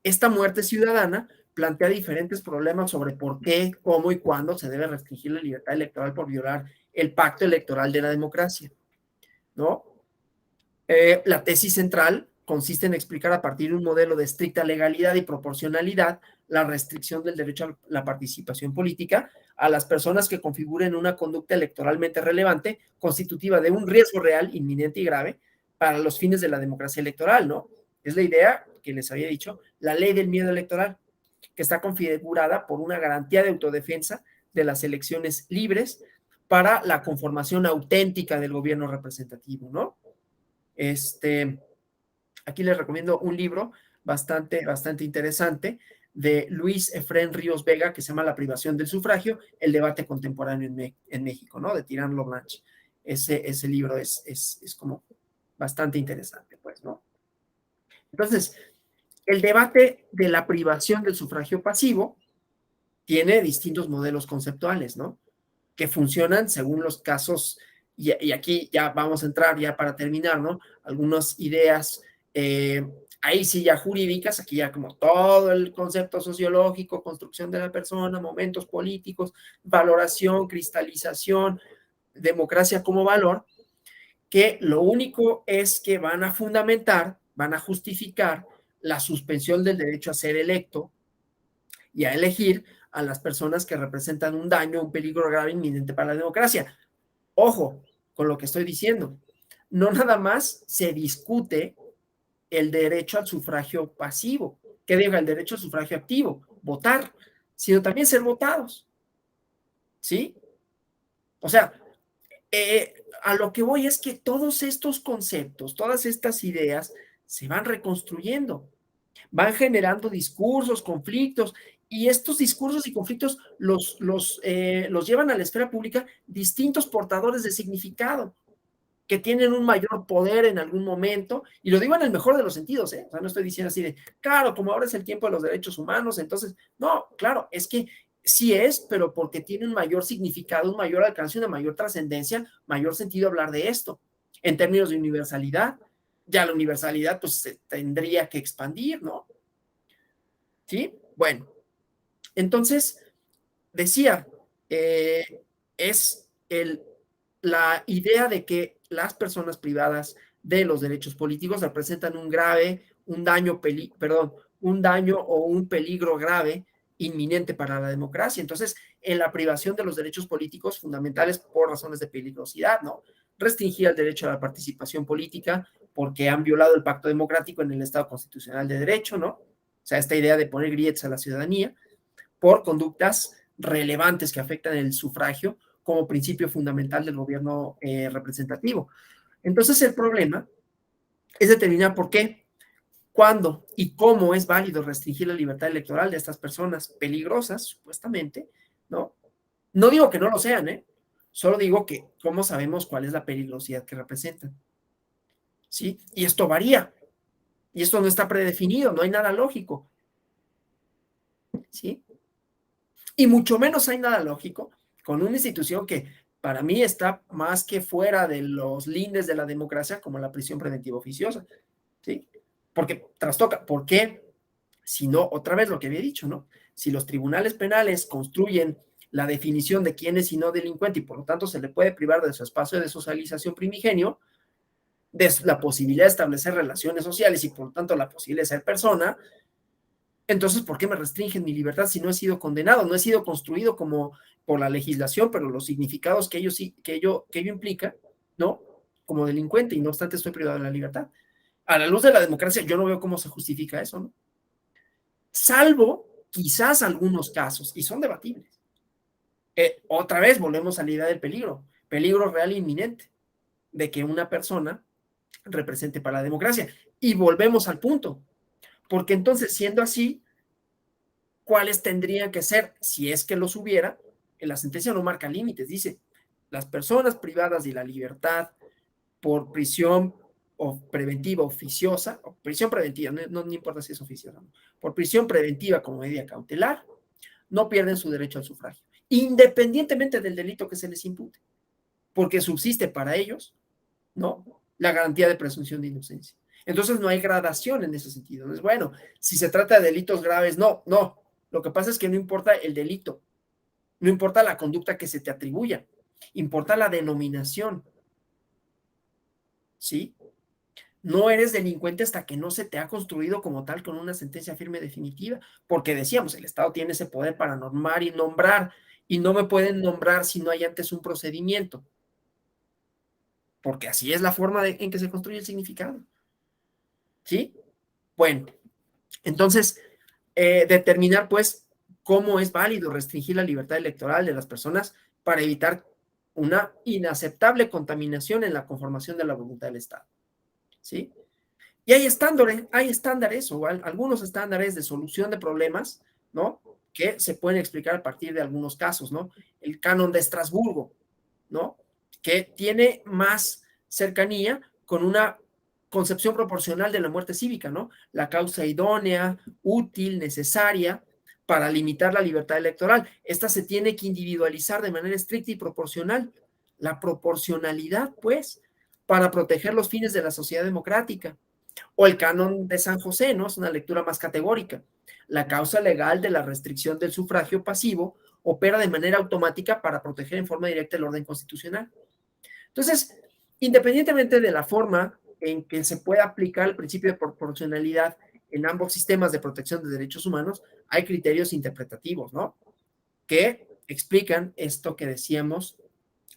esta muerte ciudadana plantea diferentes problemas sobre por qué, cómo y cuándo se debe restringir la libertad electoral por violar el pacto electoral de la democracia, ¿no? La tesis central consiste en explicar a partir de un modelo de estricta legalidad y proporcionalidad la restricción del derecho a la participación política a las personas que configuren una conducta electoralmente relevante, constitutiva de un riesgo real, inminente y grave para los fines de la democracia electoral, ¿no? Es la idea que les había dicho, la ley del miedo electoral, que está configurada por una garantía de autodefensa de las elecciones libres para la conformación auténtica del gobierno representativo, ¿no? Aquí les recomiendo un libro bastante interesante de Luis Efrén Ríos Vega, que se llama La privación del sufragio, el debate contemporáneo en México, ¿no? De Tirán Loblanche. Ese libro es como bastante interesante, pues, ¿no? Entonces, el debate de la privación del sufragio pasivo tiene distintos modelos conceptuales, ¿no? Que funcionan según los casos, y aquí ya vamos a entrar ya para terminar, ¿no? Algunas ideas, ahí sí ya jurídicas, aquí ya como todo el concepto sociológico, construcción de la persona, momentos políticos, valoración, cristalización, democracia como valor, que lo único es que van a fundamentar, van a justificar la suspensión del derecho a ser electo y a elegir a las personas que representan un daño, un peligro grave inminente para la democracia. Ojo con lo que estoy diciendo. No nada más se discute el derecho al sufragio pasivo, que diga el derecho al sufragio activo, votar, sino también ser votados. ¿Sí? O sea, a lo que voy es que todos estos conceptos, todas estas ideas se van reconstruyendo, van generando discursos, conflictos, y estos discursos y conflictos los llevan a la esfera pública distintos portadores de significado que tienen un mayor poder en algún momento, y lo digo en el mejor de los sentidos, ¿eh? O sea, no estoy diciendo así de, claro, como ahora es el tiempo de los derechos humanos, entonces, no, claro, es que sí es, pero porque tiene un mayor significado, un mayor alcance, una mayor trascendencia, mayor sentido hablar de esto. En términos de universalidad, ya la universalidad pues se tendría que expandir, ¿no? ¿Sí? Bueno, entonces, decía, es la idea de que las personas privadas de los derechos políticos representan un daño o un peligro grave inminente para la democracia. Entonces, en la privación de los derechos políticos fundamentales por razones de peligrosidad, ¿no? Restringir el derecho a la participación política porque han violado el pacto democrático en el Estado constitucional de derecho, ¿no? O sea, esta idea de poner grietas a la ciudadanía por conductas relevantes que afectan el sufragio como principio fundamental del gobierno representativo. Entonces, el problema es determinar por qué, cuándo y cómo es válido restringir la libertad electoral de estas personas peligrosas, supuestamente, ¿no? No digo que no lo sean, ¿eh? Solo digo que cómo sabemos cuál es la peligrosidad que representan, ¿sí? Y esto varía, y esto no está predefinido, no hay nada lógico, ¿sí? Y mucho menos hay nada lógico con una institución que para mí está más que fuera de los lindes de la democracia como la prisión preventiva oficiosa, ¿sí? Porque trastoca, ¿por qué? Si no, otra vez lo que había dicho, ¿no? Si los tribunales penales construyen la definición de quién es y no delincuente y por lo tanto se le puede privar de su espacio de socialización primigenio, de la posibilidad de establecer relaciones sociales y por lo tanto la posibilidad de ser persona, entonces, ¿por qué me restringen mi libertad si no he sido condenado? No he sido construido como por la legislación, pero los significados que ello implica, ¿no? Como delincuente y no obstante estoy privado de la libertad. A la luz de la democracia, yo no veo cómo se justifica eso, ¿no? Salvo quizás algunos casos, y son debatibles. Otra vez volvemos a la idea del peligro real e inminente, de que una persona represente para la democracia. Y volvemos al punto, porque entonces, siendo así, cuáles tendrían que ser, si es que los hubiera, en la sentencia no marca límites, dice, las personas privadas de la libertad por prisión o preventiva oficiosa, o prisión preventiva, no importa si es oficiosa, ¿no? Por prisión preventiva como medida cautelar, no pierden su derecho al sufragio, independientemente del delito que se les impute. porque subsiste para ellos, ¿no? La garantía de presunción de inocencia. Entonces no hay gradación en ese sentido. No es bueno, si se trata de delitos graves, no, no. Lo que pasa es que no importa el delito, no importa la conducta que se te atribuya, importa la denominación, ¿sí? No eres delincuente hasta que no se te ha construido como tal con una sentencia firme definitiva, porque decíamos, el Estado tiene ese poder para normar y nombrar, y no me pueden nombrar si no hay antes un procedimiento, porque así es la forma en que se construye el significado, ¿sí? Bueno, entonces, determinar pues cómo es válido restringir la libertad electoral de las personas para evitar una inaceptable contaminación en la conformación de la voluntad del Estado, ¿sí? Y hay estándares o algunos estándares de solución de problemas, ¿no? Que se pueden explicar a partir de algunos casos, ¿no? El canon de Estrasburgo, ¿no? Que tiene más cercanía con una concepción proporcional de la muerte cívica, ¿no? La causa idónea, útil, necesaria para limitar la libertad electoral. Esta se tiene que individualizar de manera estricta y proporcional. La proporcionalidad, pues, para proteger los fines de la sociedad democrática. O el canon de San José, ¿no? Es una lectura más categórica. La causa legal de la restricción del sufragio pasivo opera de manera automática para proteger en forma directa el orden constitucional. Entonces, independientemente de la forma en que se pueda aplicar el principio de proporcionalidad en ambos sistemas de protección de derechos humanos, hay criterios interpretativos, ¿no? Que explican esto que decíamos,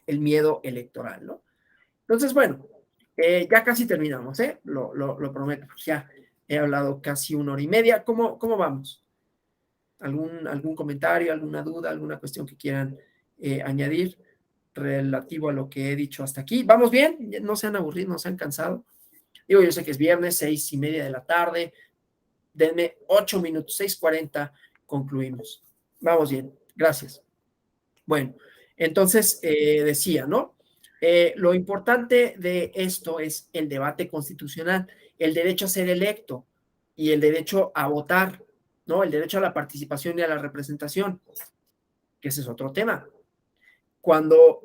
el miedo electoral, ¿no? Entonces, bueno, ya casi terminamos, ¿eh? Lo prometo, pues ya he hablado casi 1 hora y media. ¿Cómo vamos? ¿Algún comentario, alguna duda, alguna cuestión que quieran añadir relativo a lo que he dicho hasta aquí? ¿Vamos bien? ¿No se han aburrido, no se han cansado? Digo, yo sé que es viernes, 6:30 de la tarde. Denme 8 minutos, 6:40, concluimos. Vamos bien, gracias. Bueno, entonces decía, ¿no? Lo importante de esto es el debate constitucional, el derecho a ser electo y el derecho a votar, ¿no? El derecho a la participación y a la representación, que ese es otro tema. Cuando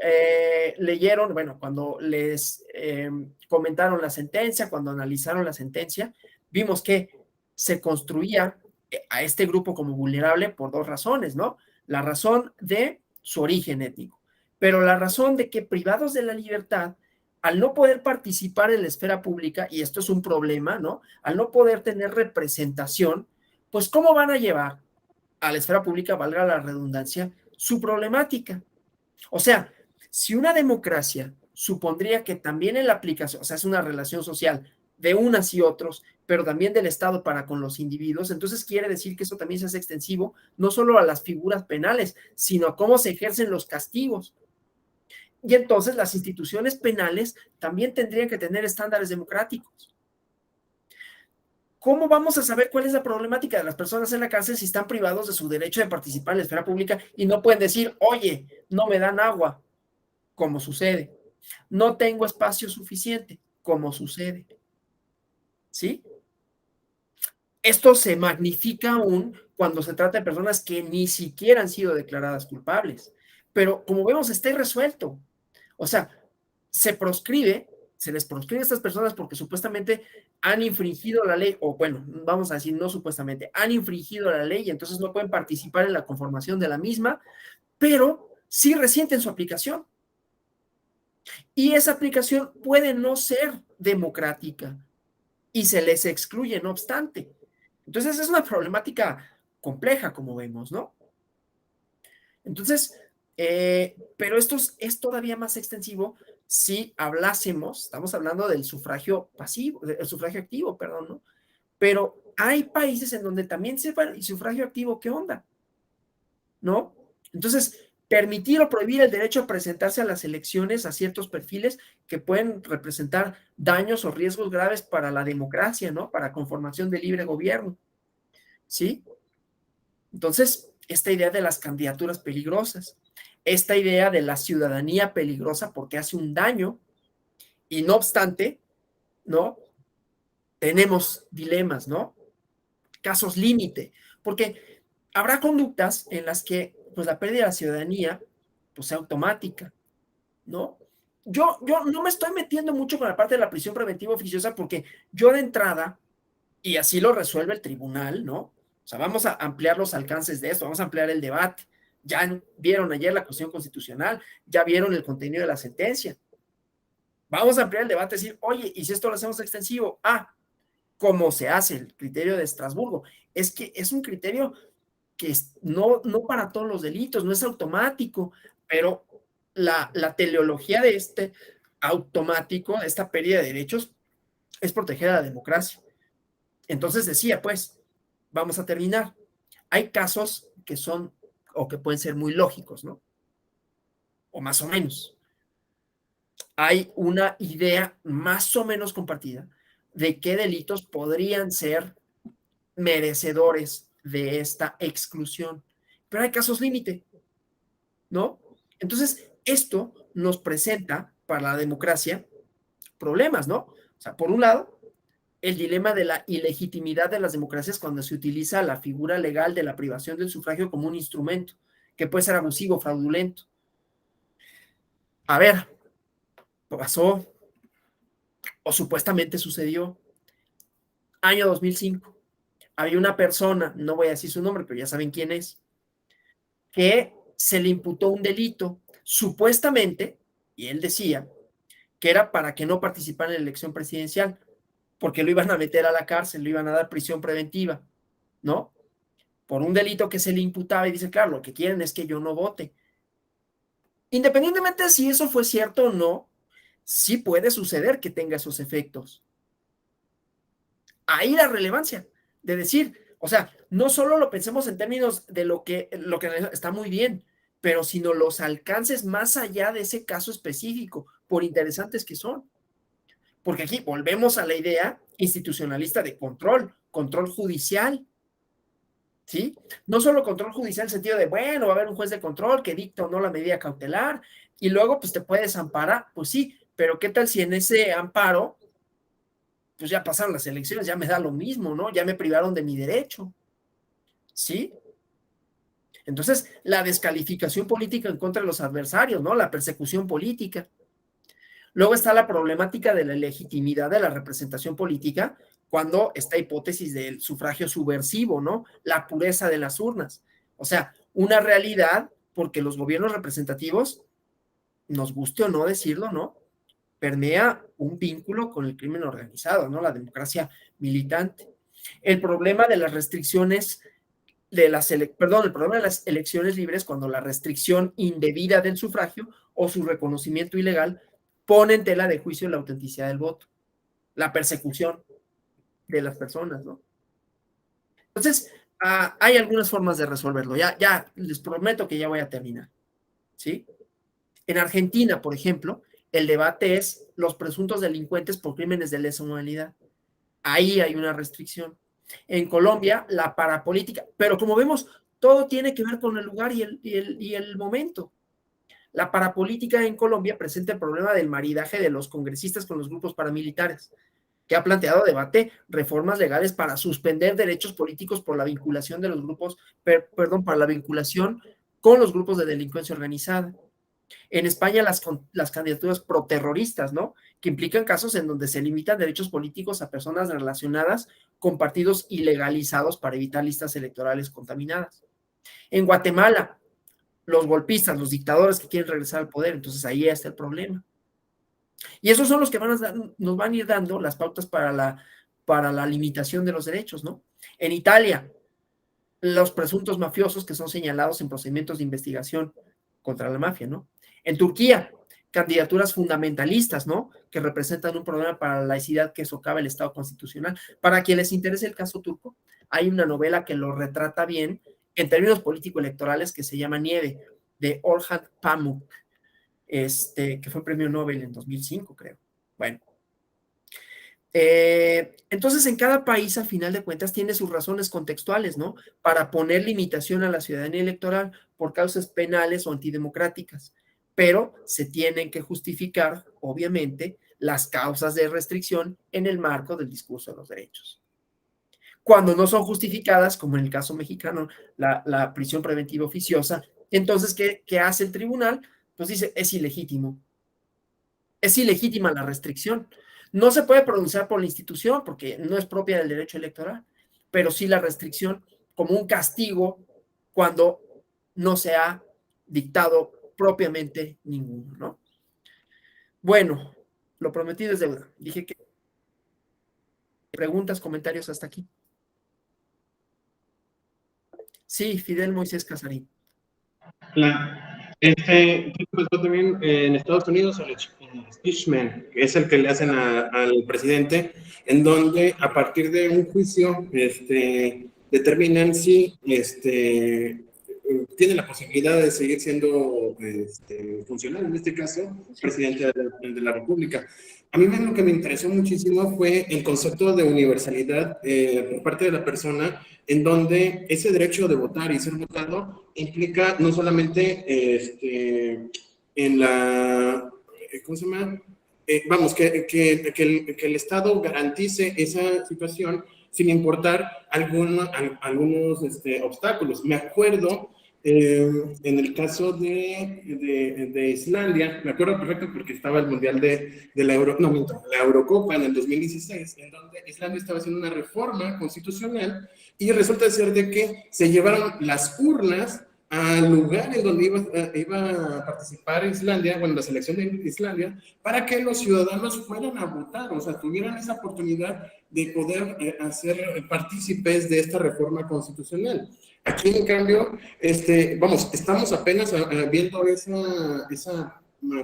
leyeron, bueno, cuando les comentaron la sentencia, cuando analizaron la sentencia, vimos que se construía a este grupo como vulnerable por dos razones, ¿no? La razón de su origen étnico, pero la razón de que privados de la libertad, al no poder participar en la esfera pública, y esto es un problema, ¿no? Al no poder tener representación, pues ¿cómo van a llevar a la esfera pública, valga la redundancia, su problemática? O sea, si una democracia supondría que también en la aplicación, o sea, es una relación social de unas y otros, pero también del Estado para con los individuos, entonces quiere decir que eso también se hace extensivo no solo a las figuras penales, sino a cómo se ejercen los castigos. Y entonces las instituciones penales también tendrían que tener estándares democráticos. ¿Cómo vamos a saber cuál es la problemática de las personas en la cárcel si están privados de su derecho de participar en la esfera pública y no pueden decir, oye, no me dan agua, como sucede? No tengo espacio suficiente, como sucede, ¿sí? Esto se magnifica aún cuando se trata de personas que ni siquiera han sido declaradas culpables. Pero como vemos, está irresuelto. O sea, se proscribe, se les proscribe a estas personas porque supuestamente han infringido la ley, o bueno, vamos a decir no supuestamente, han infringido la ley y entonces no pueden participar en la conformación de la misma, pero sí resienten su aplicación. Y esa aplicación puede no ser democrática y se les excluye, no obstante. Entonces es una problemática compleja, como vemos, ¿no? Entonces, pero esto es todavía más extensivo si hablásemos, estamos hablando del sufragio pasivo, del sufragio activo, perdón, ¿no? Pero hay países en donde también se va el sufragio activo, ¿qué onda? ¿No? Entonces, permitir o prohibir el derecho a presentarse a las elecciones a ciertos perfiles que pueden representar daños o riesgos graves para la democracia, ¿no? Para conformación de libre gobierno, ¿sí? Entonces, esta idea de las candidaturas peligrosas, esta idea de la ciudadanía peligrosa porque hace un daño y no obstante, ¿no? Tenemos dilemas, ¿no? Casos límite, porque habrá conductas en las que pues la pérdida de la ciudadanía pues sea automática, ¿no? yo no me estoy metiendo mucho con la parte de la prisión preventiva oficiosa porque yo de entrada, y así lo resuelve el tribunal, ¿no? O sea, vamos a ampliar los alcances de esto, vamos a ampliar el debate. Ya vieron ayer la cuestión constitucional, ya vieron el contenido de la sentencia. Vamos a ampliar el debate, decir, oye, ¿y si esto lo hacemos extensivo? ¿Cómo se hace el criterio de Estrasburgo? Es que es un criterio que no para todos los delitos, no es automático, pero la teleología de este automático, esta pérdida de derechos, es proteger a la democracia. Entonces decía, pues, vamos a terminar. Hay casos que son o que pueden ser muy lógicos, ¿no? O más o menos. Hay una idea más o menos compartida de qué delitos podrían ser merecedores de esta exclusión. Pero hay casos límite, ¿no? Entonces, esto nos presenta para la democracia problemas, ¿no? O sea, por un lado, el dilema de la ilegitimidad de las democracias cuando se utiliza la figura legal de la privación del sufragio como un instrumento que puede ser abusivo, fraudulento. A ver, pasó o supuestamente sucedió año 2005. Había una persona, no voy a decir su nombre, pero ya saben quién es, que se le imputó un delito, supuestamente, y él decía, que era para que no participara en la elección presidencial, porque lo iban a meter a la cárcel, lo iban a dar prisión preventiva, ¿no? Por un delito que se le imputaba y dice, claro, lo que quieren es que yo no vote. Independientemente de si eso fue cierto o no, sí puede suceder que tenga esos efectos. Ahí la relevancia de decir, o sea, no solo lo pensemos en términos de lo que está muy bien, pero sino los alcances más allá de ese caso específico, por interesantes que son. Porque aquí volvemos a la idea institucionalista de control judicial, ¿sí? No solo control judicial en el sentido de, bueno, va a haber un juez de control que dicta o no la medida cautelar y luego pues te puedes amparar, pues sí, pero ¿qué tal si en ese amparo pues ya pasaron las elecciones, ya me da lo mismo, ¿no? Ya me privaron de mi derecho, ¿sí? Entonces, la descalificación política en contra de los adversarios, ¿no? La persecución política. Luego está la problemática de la legitimidad de la representación política cuando esta hipótesis del sufragio subversivo, ¿no? La pureza de las urnas. O sea, una realidad porque los gobiernos representativos, nos guste o no decirlo, ¿no? Permea un vínculo con el crimen organizado, ¿no? La democracia militante. El problema de las restricciones el problema de las elecciones libres cuando la restricción indebida del sufragio o su reconocimiento ilegal pone en tela de juicio la autenticidad del voto, la persecución de las personas, ¿no? Entonces, hay algunas formas de resolverlo. Ya les prometo que ya voy a terminar, ¿sí? En Argentina, por ejemplo, el debate es los presuntos delincuentes por crímenes de lesa humanidad. Ahí hay una restricción. En Colombia, la parapolítica, pero como vemos, todo tiene que ver con el lugar y el momento. La parapolítica en Colombia presenta el problema del maridaje de los congresistas con los grupos paramilitares, que ha planteado debate reformas legales para suspender derechos políticos por la vinculación de los grupos, para la vinculación con los grupos de delincuencia organizada. En España, las candidaturas proterroristas, ¿no? Que implican casos en donde se limitan derechos políticos a personas relacionadas con partidos ilegalizados para evitar listas electorales contaminadas. En Guatemala, los golpistas, los dictadores que quieren regresar al poder, entonces ahí está el problema. Y esos son los que nos van a ir dando las pautas para la limitación de los derechos, ¿no? En Italia, los presuntos mafiosos que son señalados en procedimientos de investigación contra la mafia, ¿no? En Turquía, candidaturas fundamentalistas, ¿no? Que representan un problema para la laicidad que socava el Estado constitucional. Para quienes les interese el caso turco, hay una novela que lo retrata bien en términos político-electorales que se llama Nieve, de Orhan Pamuk, que fue premio Nobel en 2005, creo. Bueno, entonces, en cada país, al final de cuentas, tiene sus razones contextuales, ¿no? Para poner limitación a la ciudadanía electoral por causas penales o antidemocráticas, pero se tienen que justificar, obviamente, las causas de restricción en el marco del discurso de los derechos. Cuando no son justificadas, como en el caso mexicano, la prisión preventiva oficiosa, entonces, ¿qué hace el tribunal? Pues dice, es ilegítimo. es ilegítima la restricción. No se puede pronunciar por la institución porque no es propia del derecho electoral, pero sí la restricción como un castigo cuando no se ha dictado propiamente ninguno, ¿no? Bueno, lo prometido es deuda. Dije que preguntas, comentarios hasta aquí. Sí, Fidel Moisés Casarín. Claro. ¿Qué pasó también en Estados Unidos? El impeachment, que es el que le hacen al presidente, en donde a partir de un juicio determinan si tiene la posibilidad de seguir siendo funcional, en este caso, presidente de la República. A mí lo que me interesó muchísimo fue el concepto de universalidad por parte de la persona, en donde ese derecho de votar y ser votado implica no solamente en la, ¿cómo se llama? Vamos, que el Estado garantice esa situación sin importar algunos obstáculos. Me acuerdo en el caso de Islandia, me acuerdo perfecto porque estaba el Mundial de la Euro, no, la Eurocopa en el 2016, en donde Islandia estaba haciendo una reforma constitucional y resulta ser de que se llevaron las urnas al lugar en donde iba a participar Islandia, bueno, la selección de Islandia, para que los ciudadanos fueran a votar, o sea, tuvieran esa oportunidad de poder hacer partícipes de esta reforma constitucional. Aquí, en cambio, vamos, estamos apenas viendo esa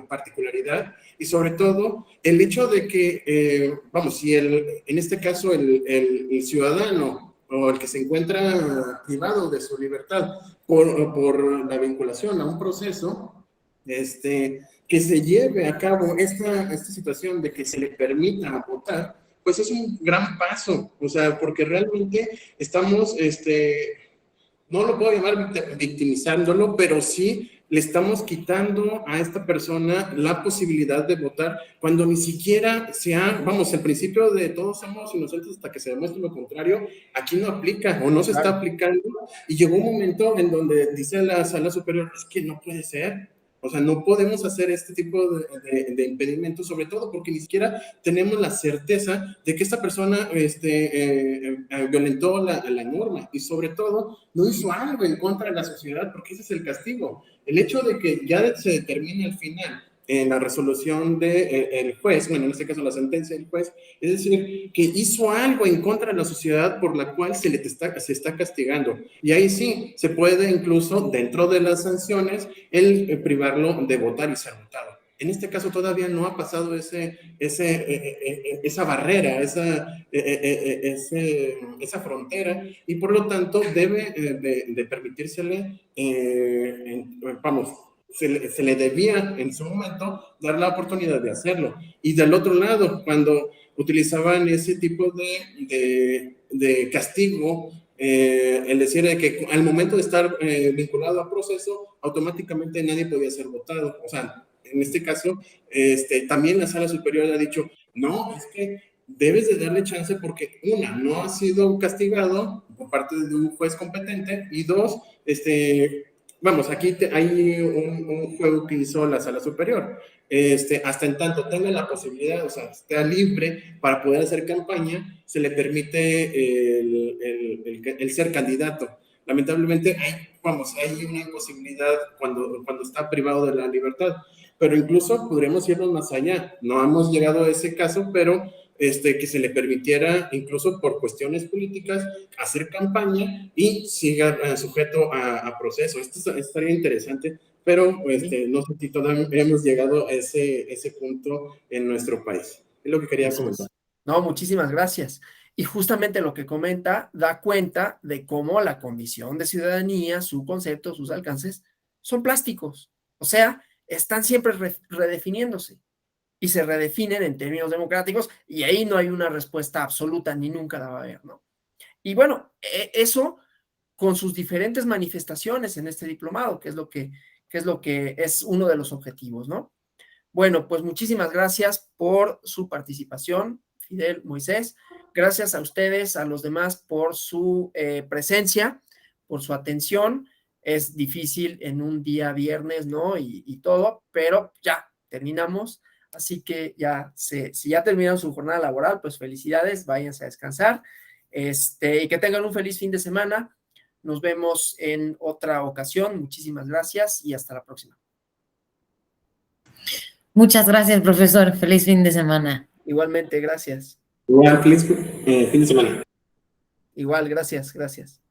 particularidad y sobre todo el hecho de que, vamos, si en este caso el ciudadano o el que se encuentra privado de su libertad por la vinculación a un proceso, que se lleve a cabo esta situación de que se le permita votar, pues es un gran paso, o sea, porque realmente estamos, no lo puedo llamar victimizándolo, pero sí le estamos quitando a esta persona la posibilidad de votar cuando ni siquiera vamos, el principio de todos somos inocentes hasta que se demuestre lo contrario, aquí no aplica o no se está aplicando y llegó un momento en donde dice la sala superior, es que no puede ser. O sea, no podemos hacer este tipo de impedimentos, sobre todo porque ni siquiera tenemos la certeza de que esta persona violentó la norma y sobre todo no hizo algo en contra de la sociedad, porque ese es el castigo. El hecho de que ya se determine al final en la resolución del juez, bueno, en este caso la sentencia del juez, es decir, que hizo algo en contra de la sociedad por la cual se está castigando. Y ahí sí, se puede incluso, dentro de las sanciones, el privarlo de votar y ser votado. En este caso todavía no ha pasado esa barrera, esa frontera, y por lo tanto debe de permitírsele, vamos, se le debía en su momento dar la oportunidad de hacerlo. Y del otro lado, cuando utilizaban ese tipo de castigo, el decir de que al momento de estar vinculado a proceso, automáticamente nadie podía ser votado. O sea, en este caso, también la sala superior ha dicho, no, es que debes de darle chance porque una, no ha sido castigado por parte de un juez competente y dos, vamos, aquí hay un juego que hizo la sala superior. Hasta en tanto tenga la posibilidad, o sea, esté libre para poder hacer campaña, se le permite el ser candidato. Lamentablemente, hay una imposibilidad cuando está privado de la libertad, pero incluso podríamos irnos más allá. No hemos llegado a ese caso, pero que se le permitiera, incluso por cuestiones políticas, hacer campaña y siga sujeto a proceso. Esto estaría interesante, pero no sé si todavía hemos llegado a ese punto en nuestro país. Es lo que quería comentar. No, muchísimas gracias. Y justamente lo que comenta da cuenta de cómo la Comisión de Ciudadanía, su concepto, sus alcances, son plásticos. O sea, están siempre redefiniéndose y se redefinen en términos democráticos y ahí no hay una respuesta absoluta ni nunca la va a haber, ¿no? Y bueno, eso con sus diferentes manifestaciones en este diplomado, que es uno de los objetivos, ¿no? Bueno, pues muchísimas gracias por su participación, Fidel, Moisés. Gracias a ustedes, a los demás, por su presencia, por su atención. Es difícil en un día viernes, ¿no? Y todo, pero ya terminamos. Así que si ya terminaron su jornada laboral, pues felicidades, váyanse a descansar, y que tengan un feliz fin de semana. Nos vemos en otra ocasión. Muchísimas gracias y hasta la próxima. Muchas gracias, profesor. Feliz fin de semana. Igualmente, gracias. Igual, feliz fin de semana. Igual, gracias.